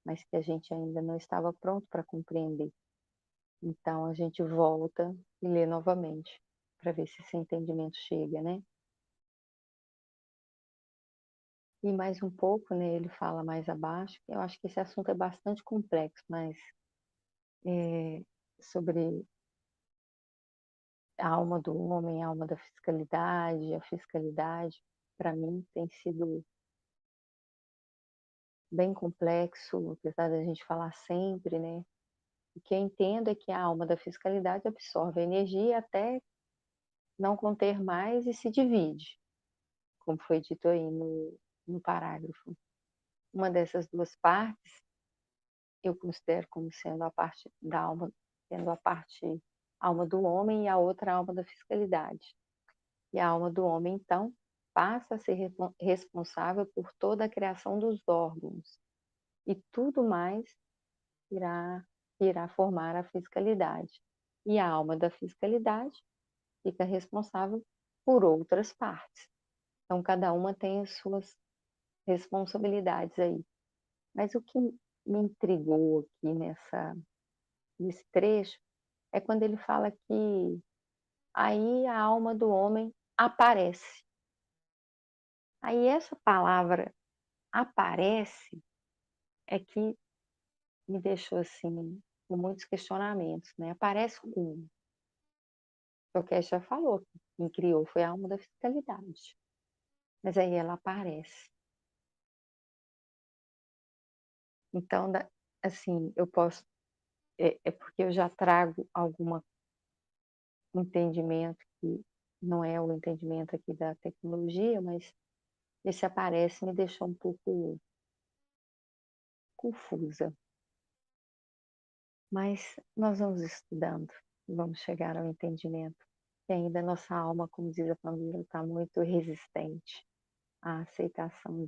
mas que a gente ainda não estava pronto para compreender. Então a gente volta e lê novamente, para ver se esse entendimento chega, né? E mais um pouco, né, ele fala mais abaixo, eu acho que esse assunto é bastante complexo, mas sobre a alma do homem, a alma da fiscalidade, a fiscalidade, para mim tem sido bem complexo, apesar da gente falar sempre, né? O que eu entendo é que a alma da fiscalidade absorve a energia até não conter mais e se divide, como foi dito aí no parágrafo. Uma dessas duas partes eu considero como sendo a parte da alma, sendo a parte alma do homem e a outra alma da fiscalidade. E a alma do homem, então, passa a ser responsável por toda a criação dos órgãos e tudo mais irá, irá formar a fiscalidade. E a alma da fiscalidade fica responsável por outras partes. Então, cada uma tem as suas responsabilidades aí. Mas o que me intrigou aqui nesse trecho é quando ele fala que aí a alma do homem aparece. Aí essa palavra aparece é que me deixou assim com muitos questionamentos, né? Aparece como? O que já falou, quem criou foi a alma da fiscalidade. Mas aí ela aparece. Então, assim, eu posso é porque eu já trago algum entendimento que não é o entendimento aqui da tecnologia, mas esse aparece me deixou um pouco confusa. Mas nós vamos estudando, vamos chegar ao entendimento. E ainda nossa alma, como diz a família, está muito resistente à aceitação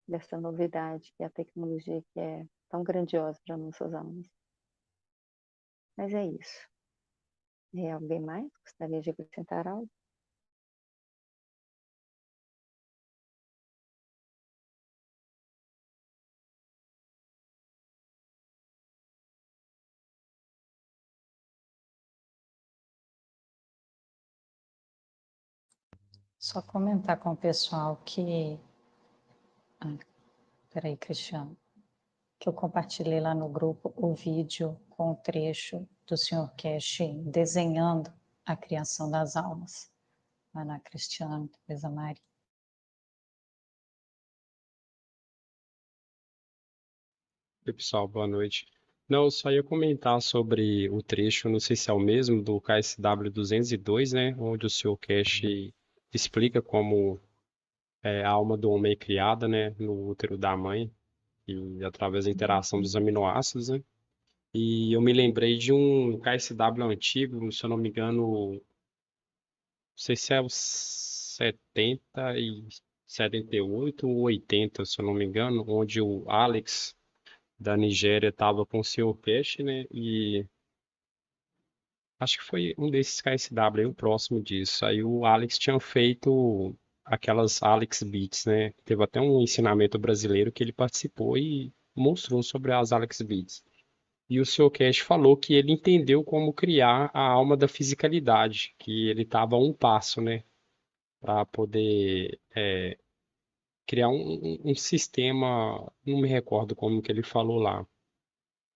dessa novidade, que é a tecnologia que é tão grandiosa para nossas almas. Mas é isso. É alguém mais gostaria de acrescentar algo? Só comentar com o pessoal que... peraí, Cristiano. Que eu compartilhei lá no grupo o vídeo com o trecho do Sr. Cash desenhando a criação das almas. Vai lá, Cristiano, depois a Mari. Oi, pessoal, boa noite. Não, eu só ia comentar sobre o trecho, não sei se é o mesmo, do KSW 202, né? Onde o Sr. Cash explica como a alma do homem é criada, né? No útero da mãe, e através da interação dos aminoácidos, né? E eu me lembrei de um KSW antigo, se eu não me engano, não sei se é o 78 ou 80, se eu não me engano, onde o Alex da Nigéria estava com o Sr. Cash, né? E acho que foi um desses KSW, aí, o próximo disso. Aí o Alex tinha feito aquelas Alex Beats, né? Teve até um ensinamento brasileiro que ele participou e mostrou sobre as Alex Beats. E o Sr. Cash falou que ele entendeu como criar a alma da fisicalidade, que ele estava a um passo, né? Para poder criar um sistema, não me recordo como que ele falou lá.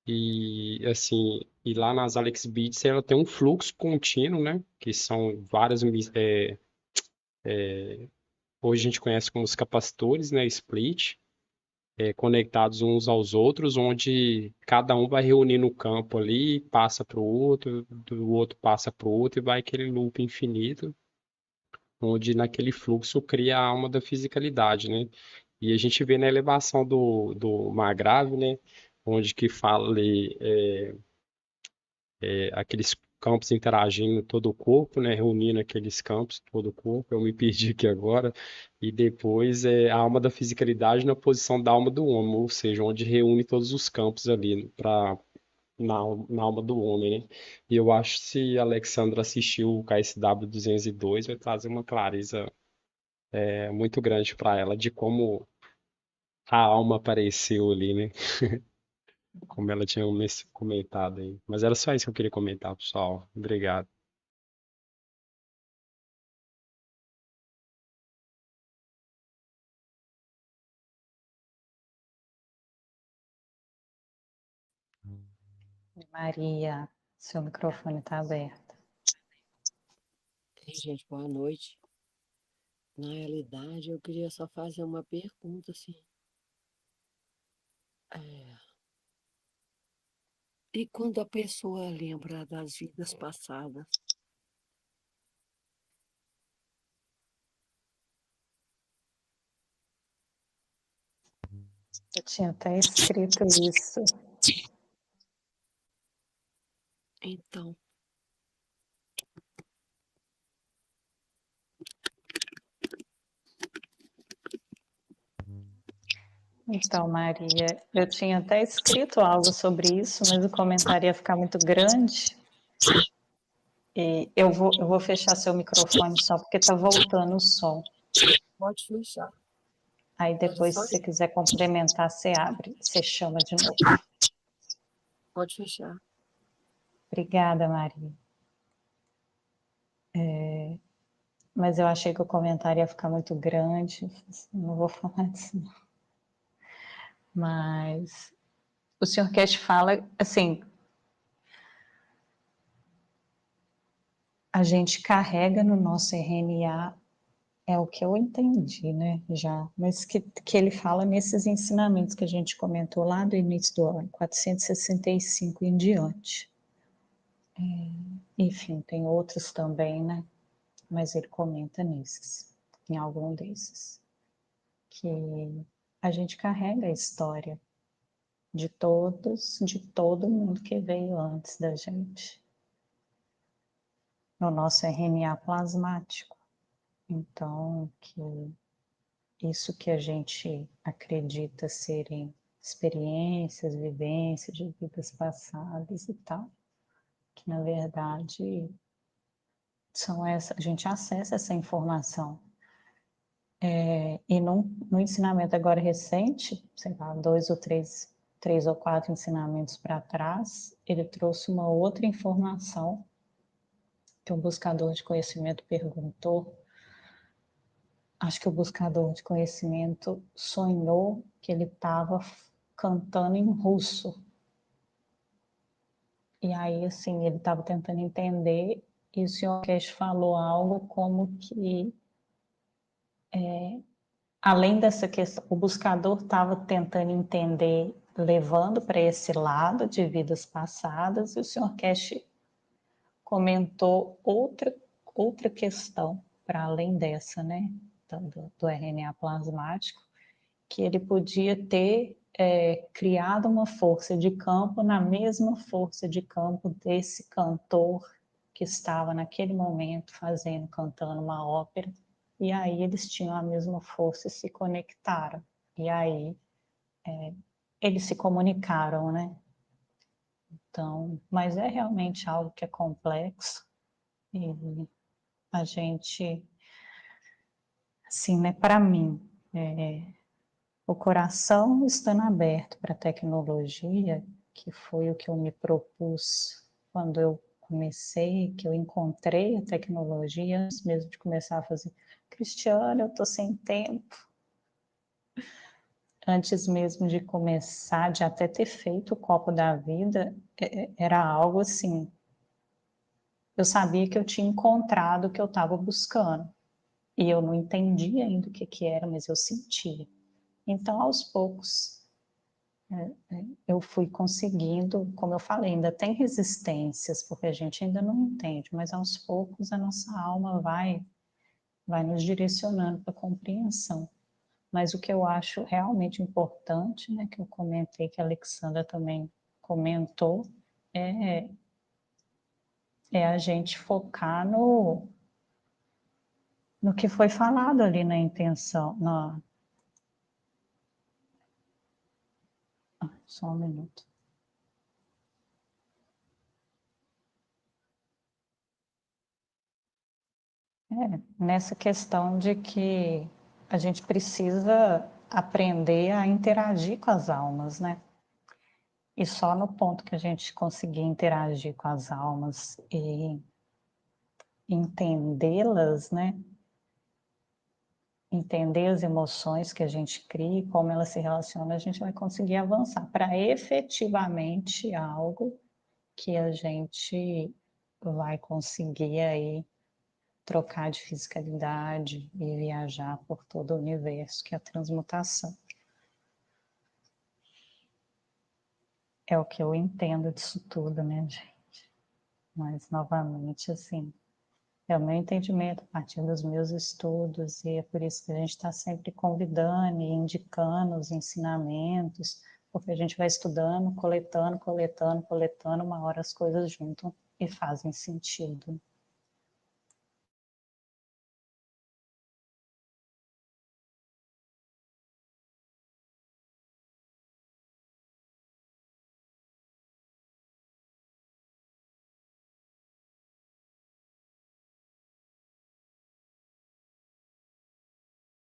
E assim, e lá nas Alex Beats ela tem um fluxo contínuo, né? Que são várias, hoje a gente conhece como os capacitores, né? Split, conectados uns aos outros, onde cada um vai reunindo o campo ali, passa para o outro, do outro passa para o outro e vai aquele loop infinito, onde naquele fluxo cria a alma da fisicalidade, né? E a gente vê na elevação do Margrave, né? Onde que fala ali aqueles campos interagindo em todo o corpo, né? Reunindo aqueles campos em todo o corpo. Eu me perdi aqui agora. E depois é a alma da fisicalidade na posição da alma do homem, ou seja, onde reúne todos os campos ali na alma do homem, né? E eu acho que se a Alexandra assistiu o KSW 202, vai trazer uma clareza muito grande para ela de como a alma apareceu ali, né? Como ela tinha comentado aí. Mas era só isso que eu queria comentar, pessoal. Obrigado. Maria, seu microfone está aberto. Ei, gente, boa noite. Na realidade, eu queria só fazer uma pergunta, assim. É, e quando a pessoa lembra das vidas passadas? Eu tinha até escrito isso. Então, Então, Maria, eu tinha até escrito algo sobre isso, mas o comentário ia ficar muito grande. E eu vou fechar seu microfone só porque está voltando o som. pode fechar. Aí Era depois, só se você isso. quiser complementar, você abre, você chama de novo. Pode fechar. Obrigada, Maria. Mas eu achei que o comentário ia ficar muito grande, não vou falar disso não. Mas o Sr. Cash fala, assim, a gente carrega no nosso RNA, é o que eu entendi, né, já, mas que ele fala nesses ensinamentos que a gente comentou lá do início do ano, 465 em diante. Enfim, tem outros também, né, mas ele comenta nesses, em algum desses, que a gente carrega a história de todos, de todo mundo que veio antes da gente, no nosso RNA plasmático. Então, que isso que a gente acredita serem experiências, vivências de vidas passadas e tal, que na verdade são a gente acessa essa informação. E no ensinamento agora recente, sei lá, três ou quatro ensinamentos para trás, ele trouxe uma outra informação que o buscador de conhecimento perguntou. Acho que o buscador de conhecimento sonhou que ele estava cantando em russo. E aí, assim, ele estava tentando entender, e o Sr. Cash falou algo como que, além dessa questão, o buscador estava tentando entender, levando para esse lado de vidas passadas, e o Sr. Cash comentou outra questão, para além dessa, né, do RNA plasmático, que ele podia ter criado uma força de campo na mesma força de campo desse cantor que estava naquele momento cantando uma ópera, e aí eles tinham a mesma força e se conectaram, e aí eles se comunicaram, né? Então, mas é realmente algo que é complexo, e a gente, assim, né, para mim, o coração estando aberto para a tecnologia, que foi o que eu me propus quando eu comecei, que eu encontrei a tecnologia, antes mesmo de começar a fazer. Cristiana, eu estou sem tempo. Antes mesmo de começar, de até ter feito o copo da vida, era algo assim. Eu sabia que eu tinha encontrado o que eu estava buscando. E eu não entendia ainda o que era, mas eu sentia. Então, aos poucos, eu fui conseguindo, como eu falei, ainda tem resistências, porque a gente ainda não entende, mas aos poucos a nossa alma vai nos direcionando para a compreensão. Mas o que eu acho realmente importante, né, que eu comentei, que a Alexandra também comentou, é é a gente focar no que foi falado ali na intenção. Só um minuto. Nessa questão de que a gente precisa aprender a interagir com as almas, né? E só no ponto que a gente conseguir interagir com as almas e entendê-las, né? Entender as emoções que a gente cria e como elas se relacionam, a gente vai conseguir avançar para efetivamente algo que a gente vai conseguir aí trocar de fisicalidade e viajar por todo o universo, que é a transmutação. É o que eu entendo disso tudo, né, gente? Mas, novamente, assim, é o meu entendimento a partir dos meus estudos, e é por isso que a gente está sempre convidando e indicando os ensinamentos, porque a gente vai estudando, coletando, uma hora as coisas juntam e fazem sentido.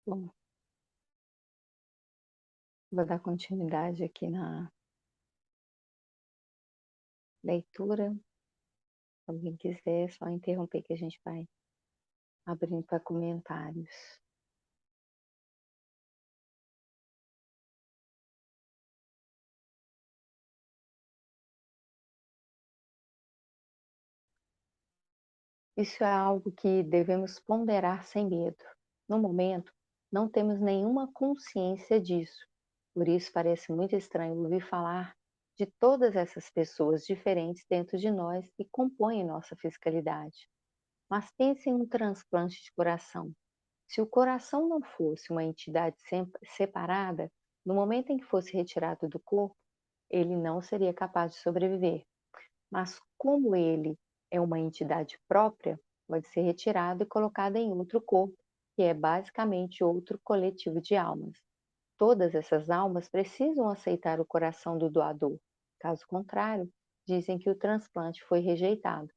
Bom, vou dar continuidade aqui na leitura. Se alguém quiser, é só interromper que a gente vai abrindo para comentários. Isso é algo que devemos ponderar sem medo. No momento, não temos nenhuma consciência disso. Por isso parece muito estranho ouvir falar de todas essas pessoas diferentes dentro de nós e compõem nossa fisicalidade. Mas pense em um transplante de coração. Se o coração não fosse uma entidade separada, no momento em que fosse retirado do corpo, ele não seria capaz de sobreviver. Mas como ele é uma entidade própria, pode ser retirado e colocado em outro corpo, que é basicamente outro coletivo de almas. Todas essas almas precisam aceitar o coração do doador. Caso contrário, dizem que o transplante foi rejeitado.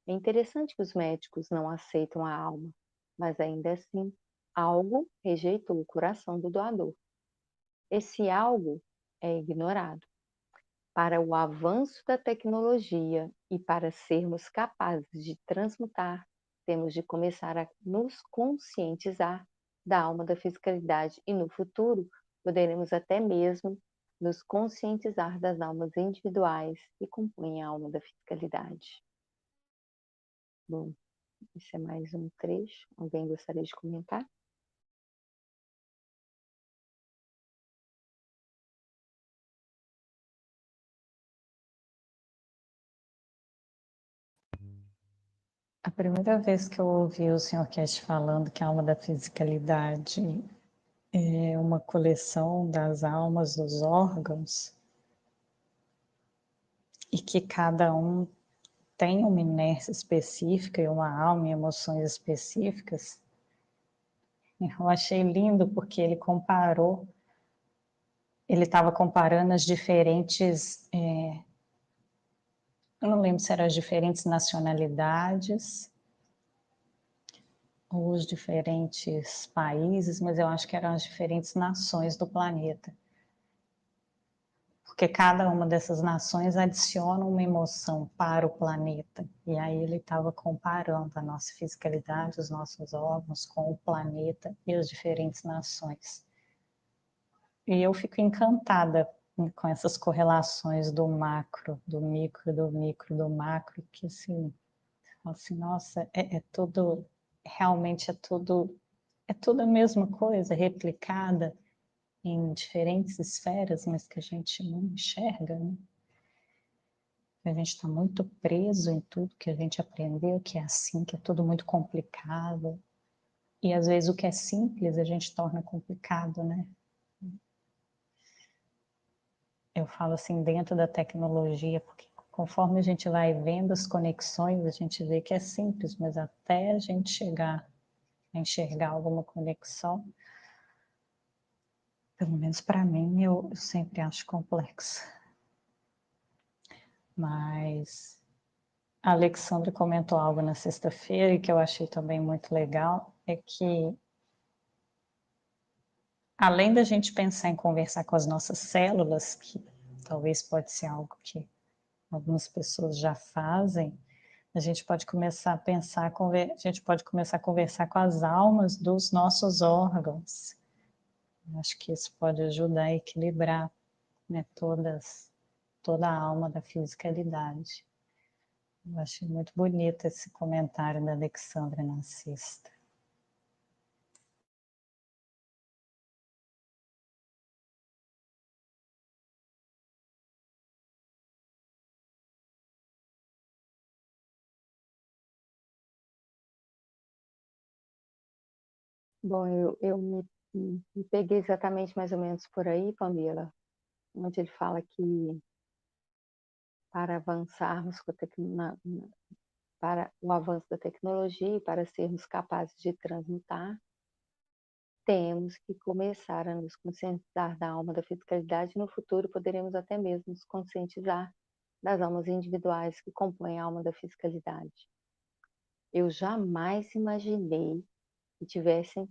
É interessante que os médicos não aceitam a alma, mas ainda assim, algo rejeitou o coração do doador. Esse algo é ignorado. Para o avanço da tecnologia e para sermos capazes de transmutar, temos de começar a nos conscientizar da alma da fisicalidade e no futuro poderemos até mesmo nos conscientizar das almas individuais que compõem a alma da fisicalidade. Bom, esse é mais um trecho. Alguém gostaria de comentar? A primeira vez que eu ouvi o Sr. Cash falando que a alma da fisicalidade é uma coleção das almas dos órgãos e que cada um tem uma inércia específica e uma alma e emoções específicas, eu achei lindo porque ele estava comparando as diferentes, eu não lembro se eram as diferentes nacionalidades ou os diferentes países, mas eu acho que eram as diferentes nações do planeta. Porque cada uma dessas nações adiciona uma emoção para o planeta. E aí ele estava comparando a nossa fisicalidade, os nossos órgãos com o planeta e as diferentes nações. E eu fico encantada com essas correlações do macro, do micro, do macro, que assim, nossa, é tudo, realmente é tudo a mesma coisa, replicada em diferentes esferas, mas que a gente não enxerga, né? A gente está muito preso em tudo que a gente aprendeu, que é assim, que é tudo muito complicado. E às vezes o que é simples a gente torna complicado, né? Eu falo assim, dentro da tecnologia, porque conforme a gente vai vendo as conexões, a gente vê que é simples, mas até a gente chegar a enxergar alguma conexão, pelo menos para mim, eu sempre acho complexo. Mas a Alexandra comentou algo na sexta-feira e que eu achei também muito legal, é que além da gente pensar em conversar com as nossas células, que talvez pode ser algo que algumas pessoas já fazem, a gente pode começar a pensar, a gente pode começar a conversar com as almas dos nossos órgãos. Eu acho que isso pode ajudar a equilibrar, né, toda a alma da fisicalidade. Eu achei muito bonito esse comentário da Alexandra na sexta. Bom, eu me peguei exatamente mais ou menos por aí, Pamela, onde ele fala que para avançarmos para o avanço da tecnologia e para sermos capazes de transmutar, temos que começar a nos conscientizar da alma da fisicalidade e no futuro poderemos até mesmo nos conscientizar das almas individuais que compõem a alma da fisicalidade. Eu jamais imaginei que tivessem,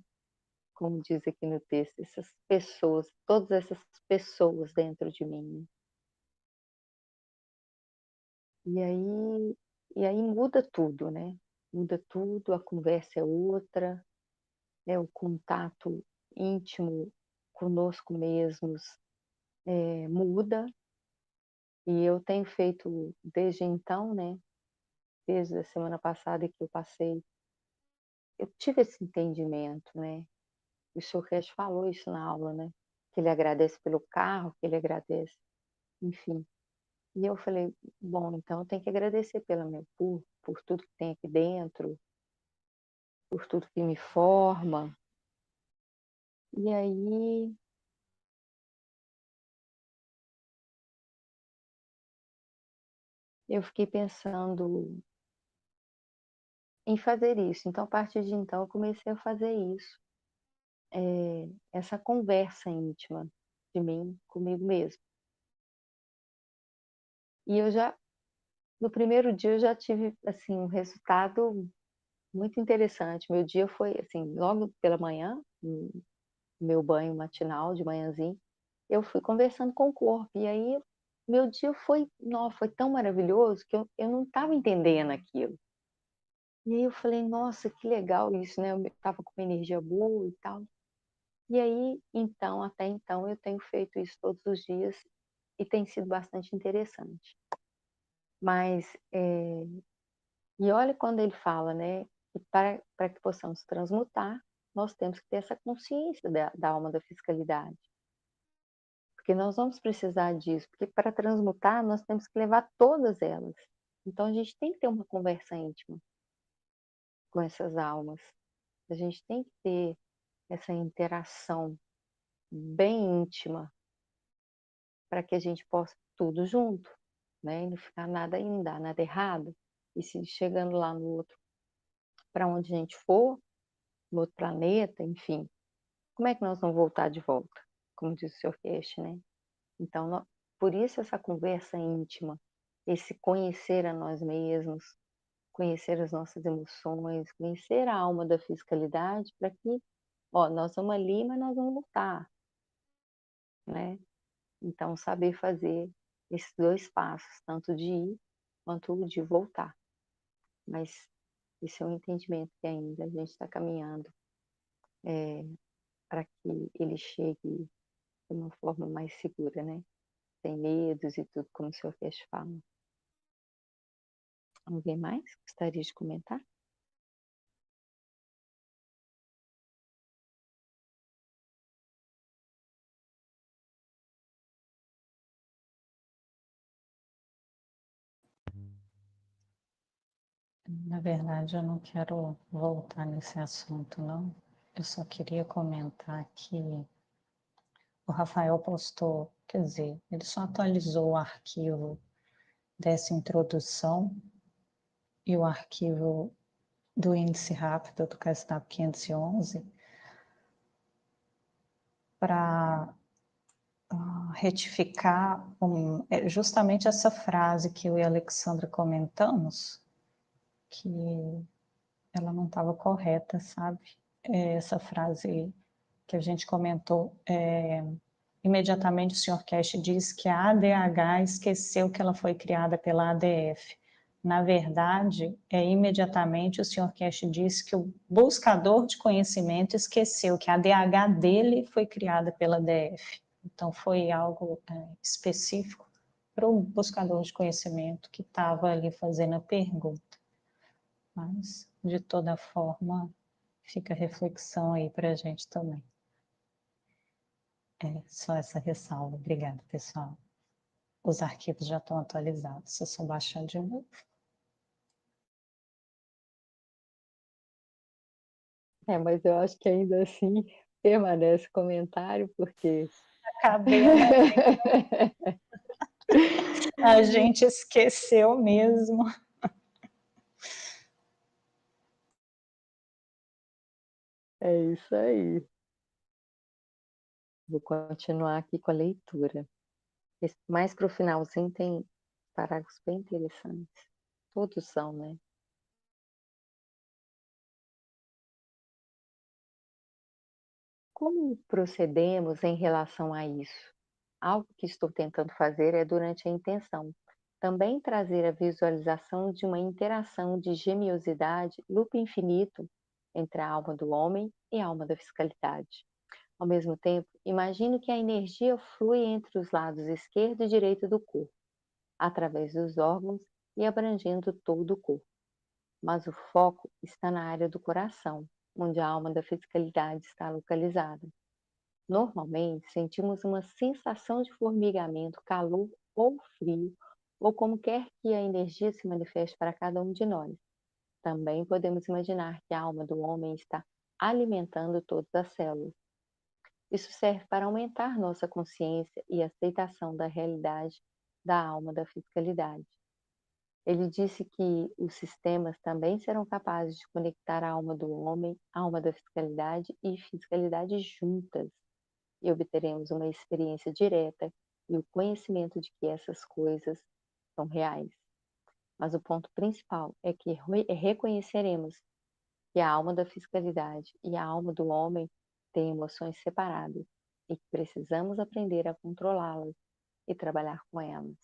como diz aqui no texto, essas pessoas, todas essas pessoas dentro de mim. E aí muda tudo, né? Muda tudo, a conversa é outra, né? O contato íntimo conosco mesmos muda. E eu tenho feito desde então, né? Desde a semana passada que eu passei, eu tive esse entendimento, né? O Sr. Cash falou isso na aula, né? Que ele agradece pelo carro, que ele agradece, enfim. E eu falei, bom, então eu tenho que agradecer por tudo que tem aqui dentro, por tudo que me forma. E aí eu fiquei pensando em fazer isso. Então, a partir de então, eu comecei a fazer isso. Essa conversa íntima de mim comigo mesmo. E no primeiro dia, eu já tive, assim, um resultado muito interessante. Meu dia foi, assim, logo pela manhã, meu banho matinal de manhãzinho, eu fui conversando com o corpo. E aí, meu dia foi tão maravilhoso que eu não estava entendendo aquilo. E aí eu falei, nossa, que legal isso, né? Eu estava com uma energia boa e tal. E aí, então, até então, eu tenho feito isso todos os dias e tem sido bastante interessante. Mas, e olha quando ele fala, né, que para que possamos transmutar, nós temos que ter essa consciência da alma da fiscalidade. Porque nós vamos precisar disso, porque para transmutar, nós temos que levar todas elas. Então, a gente tem que ter uma conversa íntima com essas almas. A gente tem que ter essa interação bem íntima para que a gente possa tudo junto, né? E não ficar nada aí, não dar nada errado. E se chegando lá no outro, para onde a gente for, no outro planeta, enfim, como é que nós vamos voltar de volta? Como diz o Sr. Cash, né? Então, por isso essa conversa íntima, esse conhecer a nós mesmos, conhecer as nossas emoções, conhecer a alma da fisicalidade, para que, ó, nós vamos ali, mas nós vamos voltar, né? Então, saber fazer esses dois passos, tanto de ir quanto de voltar. Mas esse é um entendimento que ainda a gente está caminhando para que ele chegue de uma forma mais segura, né? Sem medos e tudo, como o Sr. Cash fala. Alguém mais gostaria de comentar? Na verdade, eu não quero voltar nesse assunto, não. Eu só queria comentar que o Rafael postou, quer dizer, ele só atualizou o arquivo dessa introdução e o arquivo do índice rápido do CASTAP 511 para retificar justamente essa frase que eu e a Alexandra comentamos, que ela não estava correta, sabe? Essa frase que a gente comentou, imediatamente o Sr. Cash diz que a ADH esqueceu que ela foi criada pela ADF. Na verdade, imediatamente o Sr. Cash diz que o buscador de conhecimento esqueceu que a ADH dele foi criada pela ADF. Então, foi algo específico para o buscador de conhecimento que estava ali fazendo a pergunta. Mas, de toda forma, fica a reflexão aí para a gente também. Só essa ressalva. Obrigada, pessoal. Os arquivos já estão atualizados. É só baixar de novo. Mas eu acho que ainda assim permanece comentário, porque Acabei, a gente esqueceu mesmo. é isso aí. Vou continuar aqui com a leitura. Mais para o finalzinho tem parágrafos bem interessantes. Todos são, né? Como procedemos em relação a isso? Algo que estou tentando fazer é, durante a intenção, também trazer a visualização de uma interação de gemiosidade, loop infinito, entre a alma do homem e a alma da fiscalidade. Ao mesmo tempo, imagino que a energia flui entre os lados esquerdo e direito do corpo, através dos órgãos e abrangendo todo o corpo. Mas o foco está na área do coração, onde a alma da fiscalidade está localizada. Normalmente, sentimos uma sensação de formigamento, calor ou frio, ou como quer que a energia se manifeste para cada um de nós. Também podemos imaginar que a alma do homem está alimentando todas as células. Isso serve para aumentar nossa consciência e aceitação da realidade da alma da fiscalidade. Ele disse que os sistemas também serão capazes de conectar a alma do homem, a alma da fiscalidade e fiscalidade juntas, e obteremos uma experiência direta e o conhecimento de que essas coisas são reais. Mas o ponto principal é que reconheceremos que a alma da fiscalidade e a alma do homem têm emoções separadas e que precisamos aprender a controlá-las e trabalhar com elas.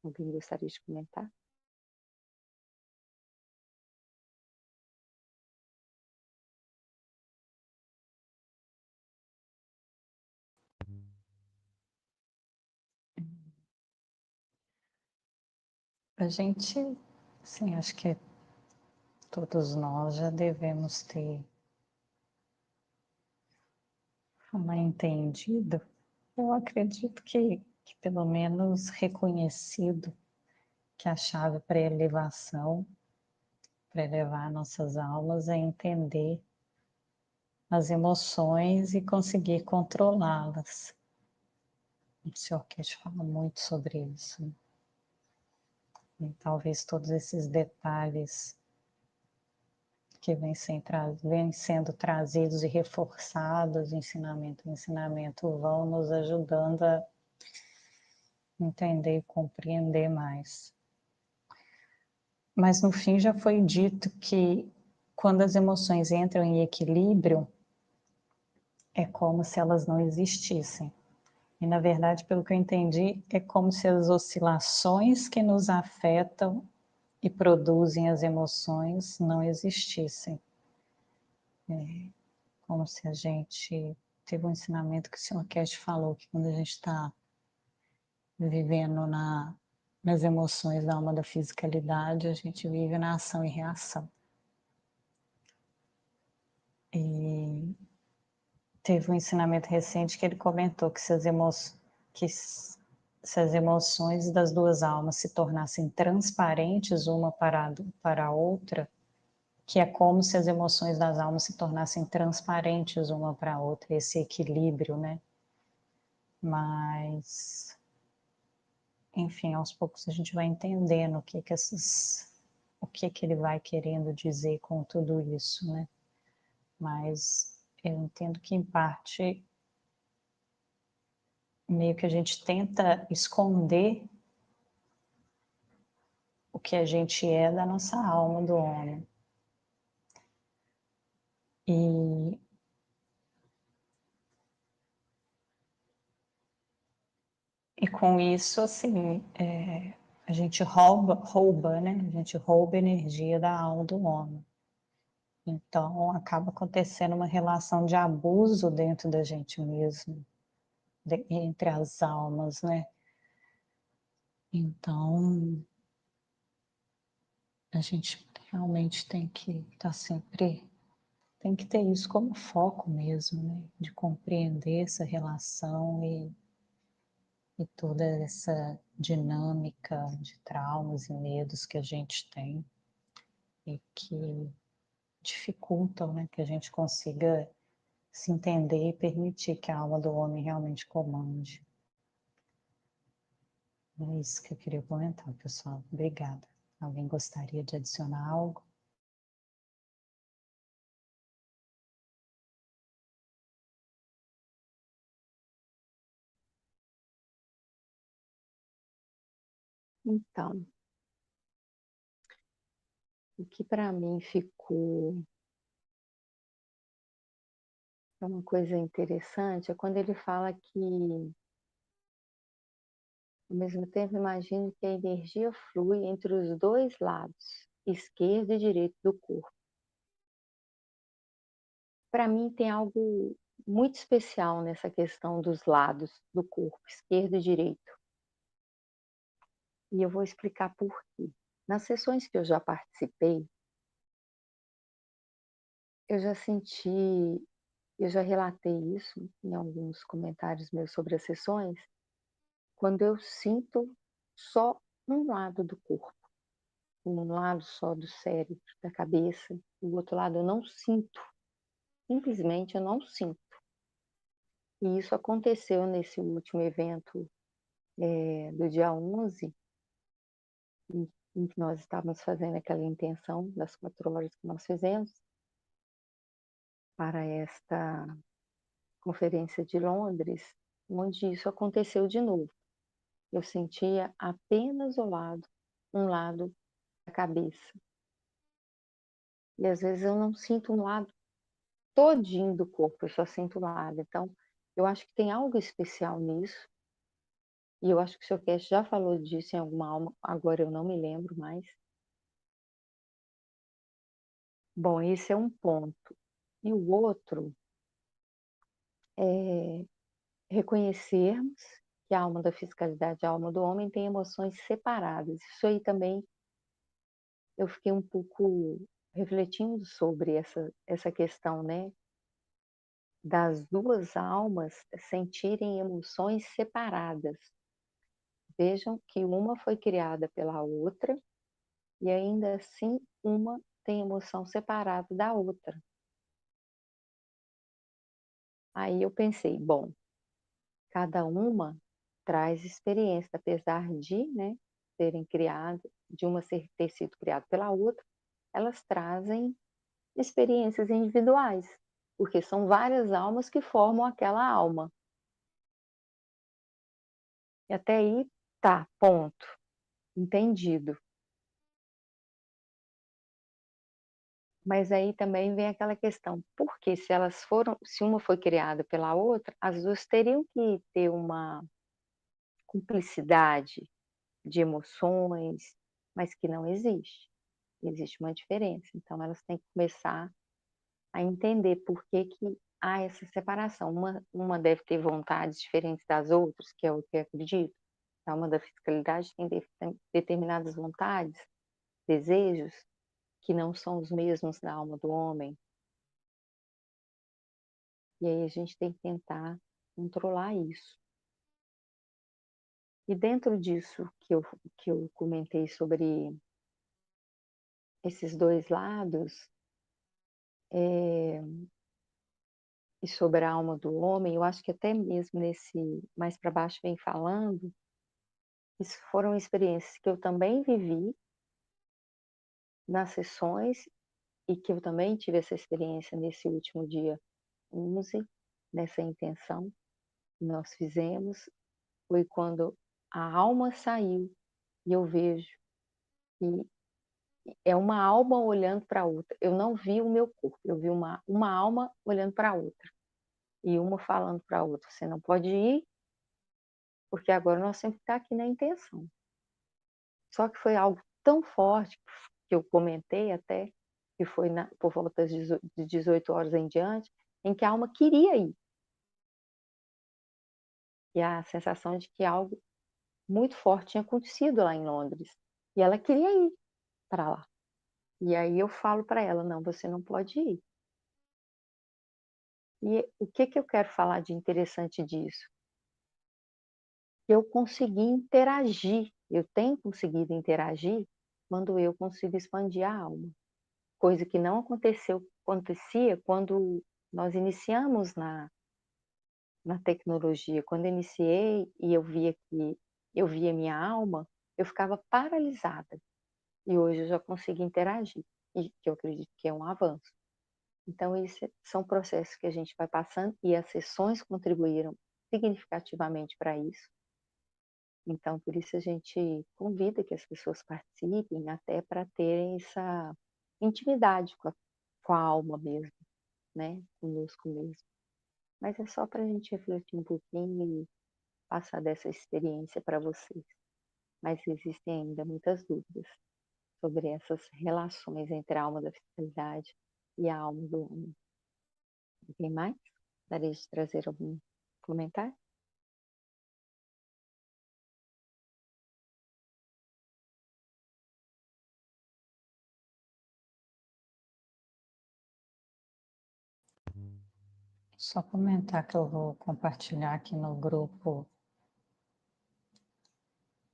Alguém gostaria de comentar? A gente, sim, acho que todos nós já devemos ter entendido. Eu acredito que pelo menos reconhecido que a chave para a elevação, para elevar nossas almas, é entender as emoções e conseguir controlá-las. O Sr. Cash fala muito sobre isso. E talvez todos esses detalhes que vêm sendo trazidos e reforçados, ensinamento em ensinamento, vão nos ajudando a entender e compreender mais. Mas no fim já foi dito que quando as emoções entram em equilíbrio, é como se elas não existissem. E na verdade, pelo que eu entendi, é como se as oscilações que nos afetam e produzem as emoções não existissem. Como se a gente teve um ensinamento que o Sr. Cash falou, que quando a gente está vivendo nas emoções da alma da fisicalidade, a gente vive na ação e reação. E teve um ensinamento recente que ele comentou que se as emoções das duas almas se tornassem transparentes uma para a outra, que é como se as emoções das almas se tornassem transparentes uma para a outra, esse equilíbrio, né? Mas enfim, aos poucos a gente vai entendendo o que ele vai querendo dizer com tudo isso, né? Mas eu entendo que, em parte, meio que a gente tenta esconder o que a gente é da nossa alma do homem. E com isso, assim, a gente rouba, né? A gente rouba a energia da alma do homem. Então, acaba acontecendo uma relação de abuso dentro da gente mesmo, entre as almas, né? Então, a gente realmente tem que estar sempre, tem que ter isso como foco mesmo, né? De compreender essa relação e toda essa dinâmica de traumas e medos que a gente tem e que dificultam, né, que a gente consiga se entender e permitir que a alma do homem realmente comande. É isso que eu queria comentar, pessoal. Obrigada. Alguém gostaria de adicionar algo? Então, o que para mim ficou uma coisa interessante é quando ele fala que, ao mesmo tempo, imagine que a energia flui entre os dois lados, esquerdo e direito do corpo. Para mim tem algo muito especial nessa questão dos lados do corpo, esquerdo e direito. E eu vou explicar por quê. Nas sessões que eu já participei, eu já senti, eu já relatei isso em alguns comentários meus sobre as sessões, quando eu sinto só um lado do corpo, um lado só do cérebro, da cabeça, o outro lado eu não sinto, simplesmente eu não sinto. E isso aconteceu nesse último evento do dia 11, em que nós estávamos fazendo aquela intenção das 4 horas que nós fizemos para esta conferência de Londres, onde isso aconteceu de novo. Eu sentia apenas um lado da cabeça. E às vezes eu não sinto um lado todinho do corpo, eu só sinto um lado. Então, eu acho que tem algo especial nisso. E eu acho que o Sr. Cash já falou disso em alguma aula, agora eu não me lembro mais. Bom, esse é um ponto. E o outro é reconhecermos que a alma da fiscalidade, a alma do homem, tem emoções separadas. Isso aí também eu fiquei um pouco refletindo sobre essa questão, né? Das duas almas sentirem emoções separadas. Vejam que uma foi criada pela outra e ainda assim uma tem emoção separada da outra. Aí eu pensei, bom, cada uma traz experiência, apesar de, né, serem criadas, de uma ter sido criada pela outra, elas trazem experiências individuais, porque são várias almas que formam aquela alma. E até aí, tá, ponto, entendido. Mas aí também vem aquela questão, porque se uma foi criada pela outra, as duas teriam que ter uma cumplicidade de emoções, mas que não existe. Existe uma diferença. Então elas têm que começar a entender por que que há essa separação. Uma deve ter vontades diferentes das outras, que é o que eu acredito. A alma da fiscalidade tem determinadas vontades, desejos, que não são os mesmos da alma do homem. E aí a gente tem que tentar controlar isso. E dentro disso que eu comentei sobre esses dois lados, e sobre a alma do homem, eu acho que até mesmo nesse, mais para baixo vem falando, Isso foram experiências que eu também vivi nas sessões e que eu também tive essa experiência nesse último dia 11, nessa intenção que nós fizemos, foi quando a alma saiu e eu vejo que é uma alma olhando para outra. Eu não vi o meu corpo, eu vi uma alma olhando para a outra. E uma falando para a outra, você não pode ir, porque agora nós temos que estar aqui na intenção. Só que foi algo tão forte, que eu comentei até, que foi por volta de 18 horas em diante, em que a alma queria ir. E a sensação de que algo muito forte tinha acontecido lá em Londres. E ela queria ir para lá. E aí eu falo para ela, não, você não pode ir. E o que eu quero falar de interessante disso? Eu consegui interagir, eu tenho conseguido interagir quando eu consigo expandir a alma. Coisa que não acontecia quando nós iniciamos na tecnologia. Quando eu iniciei e eu via minha alma, eu ficava paralisada. E hoje eu já consigo interagir, e que eu acredito que é um avanço. Então, são processos que a gente vai passando e as sessões contribuíram significativamente para isso. Então, por isso a gente convida que as pessoas participem, até para terem essa intimidade com a alma mesmo, né? Conosco mesmo. Mas é só para a gente refletir um pouquinho e passar dessa experiência para vocês. Mas existem ainda muitas dúvidas sobre essas relações entre a alma da fiscalidade e a alma do homem. Tem mais? Gostaria de trazer algum comentário? Só comentar que eu vou compartilhar aqui no grupo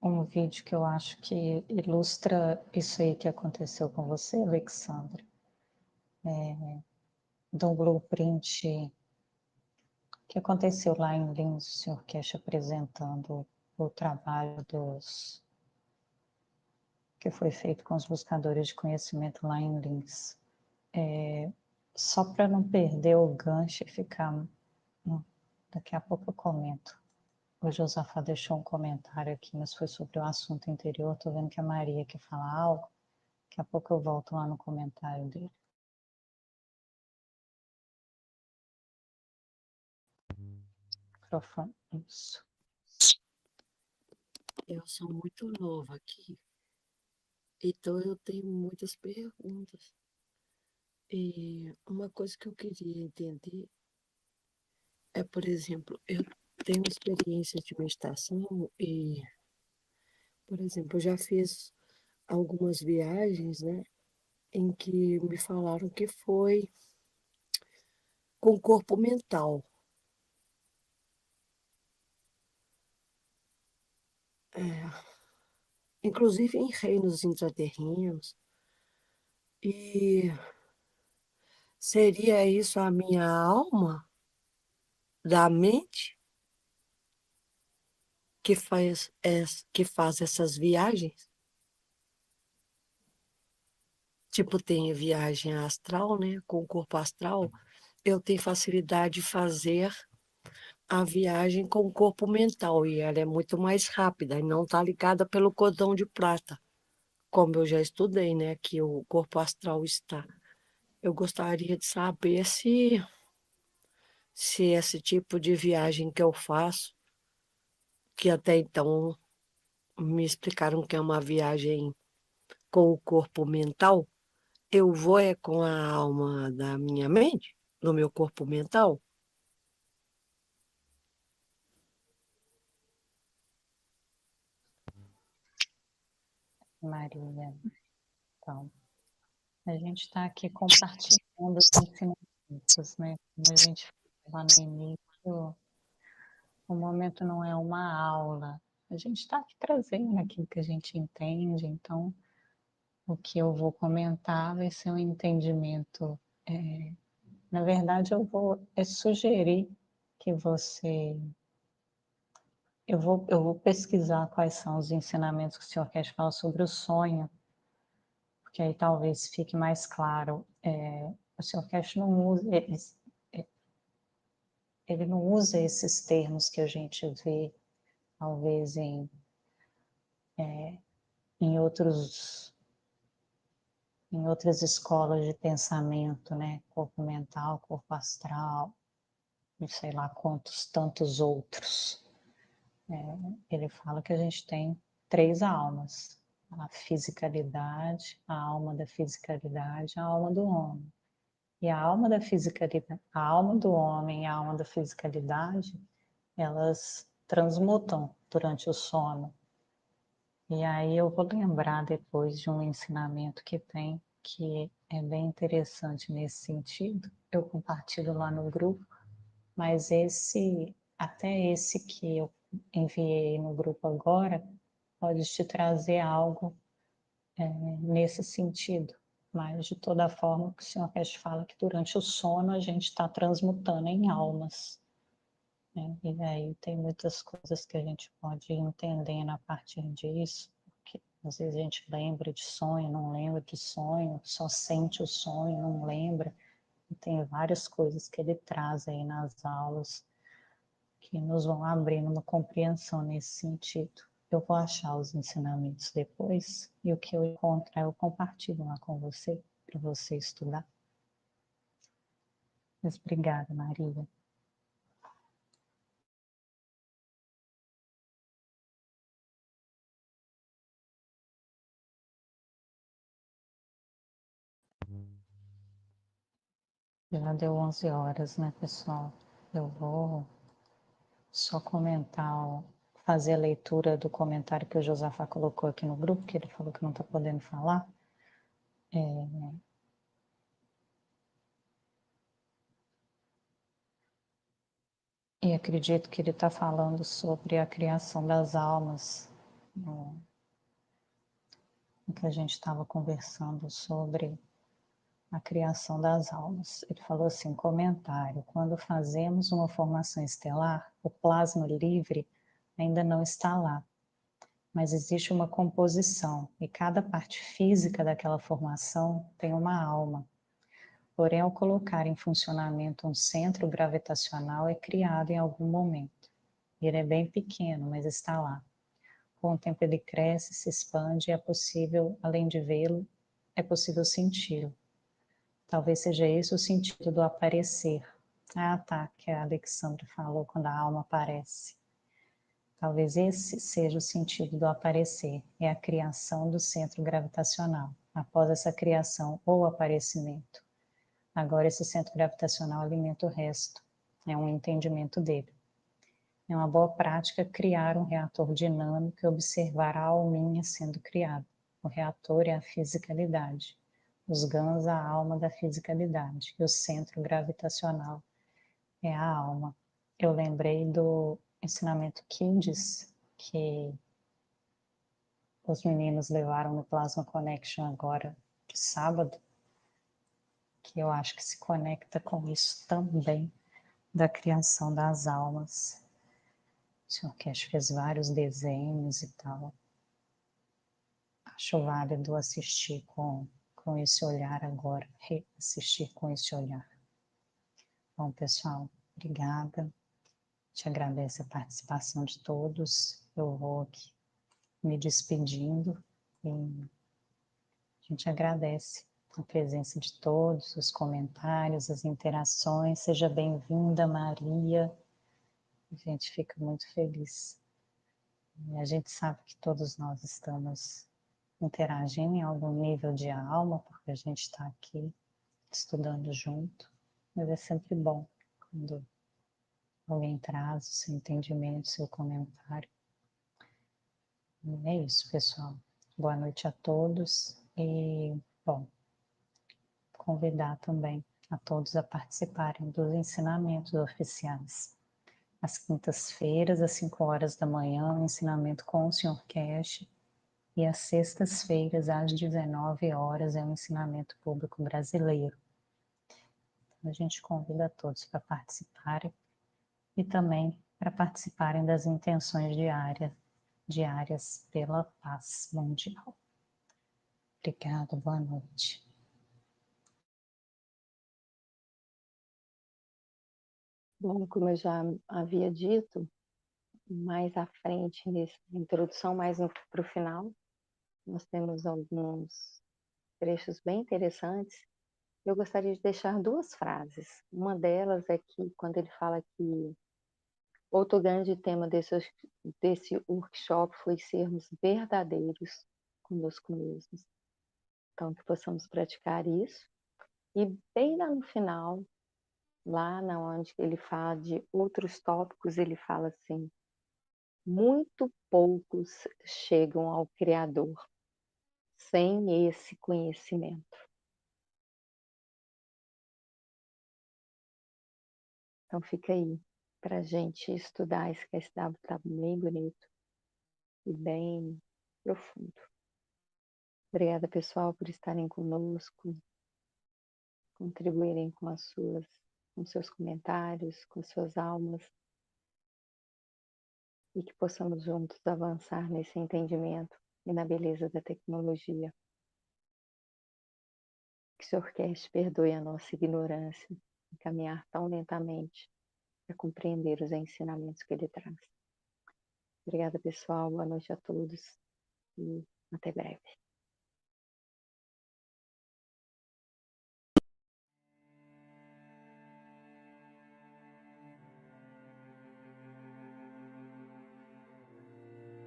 um vídeo que eu acho que ilustra isso aí que aconteceu com você, Alexandre. Do blueprint que aconteceu lá em Linz, o Sr. Cash apresentando o trabalho que foi feito com os buscadores de conhecimento lá em Linz. Só para não perder o gancho e ficar... Daqui a pouco eu comento. O Josafá deixou um comentário aqui, mas foi sobre o assunto anterior. Estou vendo que a Maria quer falar algo. Daqui a pouco eu volto lá no comentário dele. Microfone, isso. Eu sou muito nova aqui, então eu tenho muitas perguntas. E uma coisa que eu queria entender é, por exemplo, eu tenho experiência de meditação e, por exemplo, eu já fiz algumas viagens, né, em que me falaram que foi com o corpo mental. É, inclusive em reinos intraterrenos. E seria isso a minha alma da mente que faz essas viagens? Tipo, tem a viagem astral, né? Com o corpo astral, eu tenho facilidade de fazer a viagem com o corpo mental e ela é muito mais rápida e não está ligada pelo cordão de prata, como eu já estudei, né? Que o corpo astral está. Eu gostaria de saber se esse tipo de viagem que eu faço, que até então me explicaram que é uma viagem com o corpo mental, eu vou com a alma da minha mente, no meu corpo mental. Maria, então, a gente está aqui compartilhando os ensinamentos, né? Como a gente falou lá no início, o momento não é uma aula. A gente está aqui trazendo aquilo que a gente entende, então o que eu vou comentar vai ser um entendimento. Na verdade, eu vou sugerir que você Eu vou pesquisar quais são os ensinamentos que o Sr. Cash fala sobre o sonho, porque aí talvez fique mais claro. O Sr. Cash não usa, ele não usa esses termos que a gente vê, talvez, em outras escolas de pensamento, né? Corpo mental, corpo astral, não sei lá quantos tantos outros. Ele fala que a gente tem 3 almas: a fisicalidade, a alma da fisicalidade, a alma do homem. E a alma da fisicalidade, a alma do homem e a alma da fisicalidade, elas transmutam durante o sono. E aí eu vou lembrar depois de um ensinamento que tem, que é bem interessante nesse sentido. Eu compartilho lá no grupo, mas até esse que eu enviei no grupo agora, pode te trazer algo nesse sentido. Mas, de toda forma, o que o Sr. Cash fala que durante o sono a gente está transmutando em almas. Né? E aí tem muitas coisas que a gente pode ir entendendo a partir disso, porque às vezes a gente lembra de sonho, não lembra de sonho, só sente o sonho, não lembra. E tem várias coisas que ele traz aí nas aulas que nos vão abrindo uma compreensão nesse sentido. Eu vou achar os ensinamentos depois e o que eu encontrar eu compartilho lá com você, para você estudar. Mas obrigada, Maria. Já deu 11 horas, né, pessoal? Eu vou só comentar, fazer a leitura do comentário que o Josafá colocou aqui no grupo, que ele falou que não está podendo falar. E acredito que ele está falando sobre a criação das almas, no que a gente estava conversando sobre a criação das almas. Ele falou assim, comentário: quando fazemos uma formação estelar, o plasma livre ainda não está lá, mas existe uma composição e cada parte física daquela formação tem uma alma. Porém, ao colocar em funcionamento um centro gravitacional, é criado em algum momento. Ele é bem pequeno, mas está lá. Com o tempo ele cresce, se expande e é possível, além de vê-lo, é possível senti-lo. Talvez seja esse o sentido do aparecer. Ah, tá, que a Alexandra falou quando a alma aparece. Talvez esse seja o sentido do aparecer, é a criação do centro gravitacional. Após essa criação ou aparecimento, agora esse centro gravitacional alimenta o resto. É um entendimento dele. É uma boa prática criar um reator dinâmico e observar a alminha sendo criada. O reator é a fisicalidade. Os GANs, a alma da fisicalidade. E o centro gravitacional é a alma. Eu lembrei do ensinamento Kids, que os meninos levaram no Plasma Connection agora, de sábado, que eu acho que se conecta com isso também, da criação das almas. O Sr. Cash fez vários desenhos e tal. Acho válido assistir com esse olhar agora, reassistir com esse olhar. Bom, pessoal, obrigada. Te agradeço a participação de todos. Eu vou aqui me despedindo e a gente agradece a presença de todos, os comentários, as interações. Seja bem-vinda, Maria. A gente fica muito feliz. E a gente sabe que todos nós estamos interagindo em algum nível de alma, porque a gente está aqui estudando junto, mas é sempre bom quando alguém traz o seu entendimento, o seu comentário. E é isso, pessoal. Boa noite a todos e, bom, convidar também a todos a participarem dos ensinamentos oficiais. Às quintas-feiras, às 5 horas da manhã, o ensinamento com o Sr. Cash. E às sextas-feiras, às 19 horas, é o ensinamento público brasileiro. Então, a gente convida a todos para participarem e também para participarem das intenções diárias pela paz mundial. Obrigada, boa noite. Bom, como eu já havia dito, mais à frente, nessa introdução, mais para o final, nós temos alguns trechos bem interessantes. Eu gostaria de deixar duas frases. Uma delas é que, quando ele fala que outro grande tema desse workshop foi sermos verdadeiros conosco mesmos. Então, que possamos praticar isso. E bem lá no final, lá onde ele fala de outros tópicos, ele fala assim: muito poucos chegam ao Criador sem esse conhecimento. Então fica aí para a gente estudar. Esse QSW está bem bonito e bem profundo. Obrigada, pessoal, por estarem conosco, contribuírem com seus comentários, com suas almas, e que possamos juntos avançar nesse entendimento e na beleza da tecnologia. Que o Senhor Cast perdoe a nossa ignorância em caminhar tão lentamente para compreender os ensinamentos que ele traz. Obrigada, pessoal. Boa noite a todos e até breve.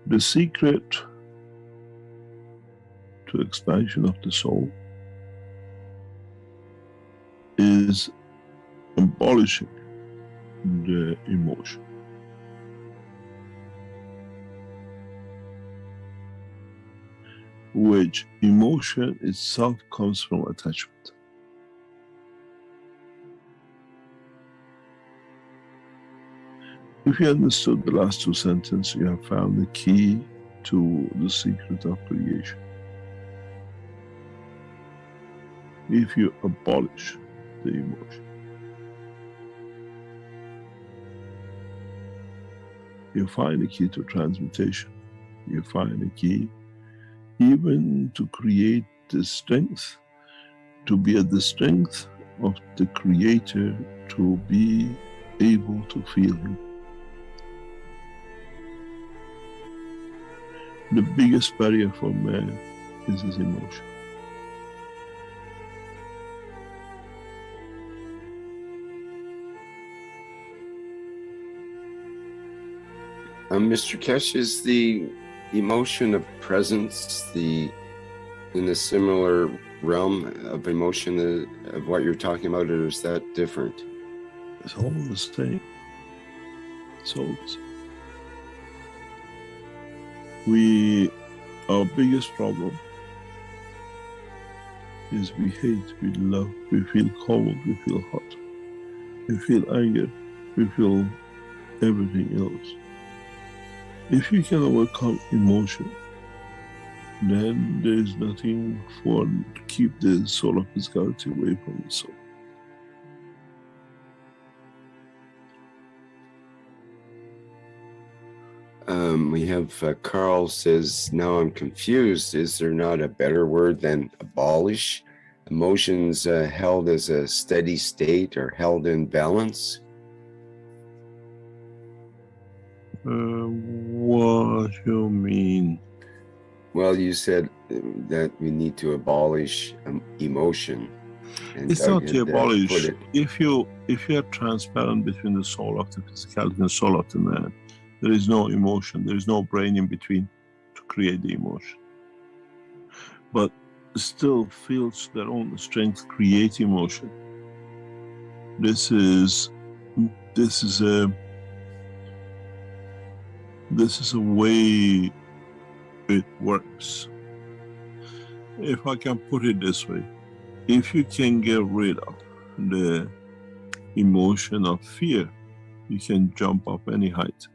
The secret to expansion of the soul is abolishing the emotion. Which emotion itself comes from attachment. If you understood the last two sentences, you have found the key to the secret of creation. If you abolish the emotion, you find a key to transmutation. You find a key even to create the strength, to be at the strength of the Creator, to be able to feel Him. The biggest barrier for man is his emotion. Mr. Kesh, is the emotion of presence in a similar realm of emotion of what you're talking about, or is that different? It's all the same. It's all the same. Our biggest problem is we hate, we love, we feel cold, we feel hot, we feel anger, we feel everything else. If you can overcome emotion, then there is nothing to keep the soul of physicality away from the soul. We have Carl says, now I'm confused. Is there not a better word than abolish? Emotions held as a steady state or held in balance? What do you mean? Well, you said that we need to abolish emotion. And it's not to abolish. If you are transparent between the soul of the physicality and the soul of the man, there is no emotion, there is no brain in between to create the emotion. But still feels their own strength, create emotion. This is a way it works. If I can put it this way, if you can get rid of the emotion of fear, you can jump up any height.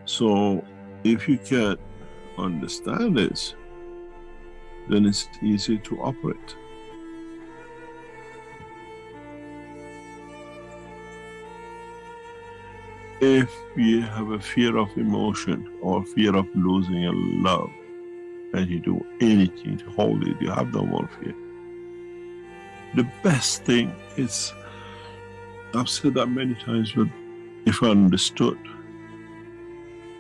So if you can understand this, then it's easy to operate. if you have a fear of emotion or fear of losing a love, and you do anything to hold it, you have no more fear. The best thing is, I've said that many times, but if I understood,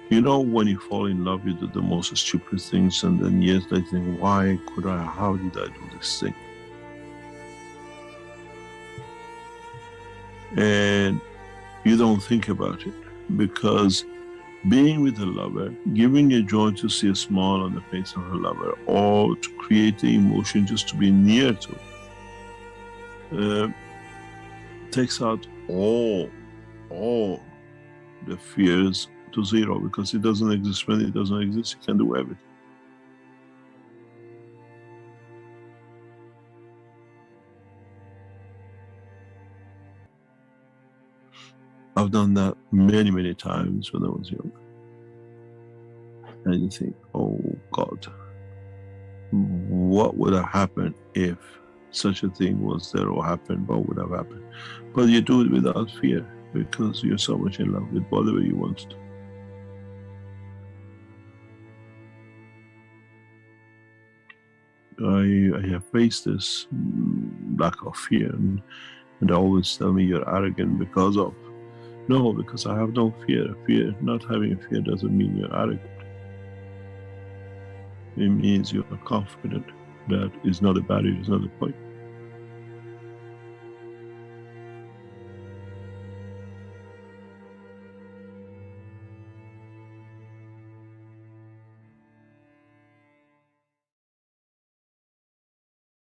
you know, when you fall in love, you do the most stupid things, and then years later think, why could I, how did I do this thing? And you don't think about it, because being with a lover, giving a joy to see a smile on the face of a lover, or to create the emotion just to be near to, takes out all the fears to zero, because it doesn't exist. When it doesn't exist, you can do everything. I've done that many, many times when I was young. And you think, oh God, what would have happened if such a thing was there or happened? What would have happened? But you do it without fear, because you're so much in love with whatever you want to do. I have faced this lack of fear, and they always tell me you're arrogant because of. No, because I have no fear. Not having fear doesn't mean you're arrogant. It means you are confident. That is not a barrier, it's not a point.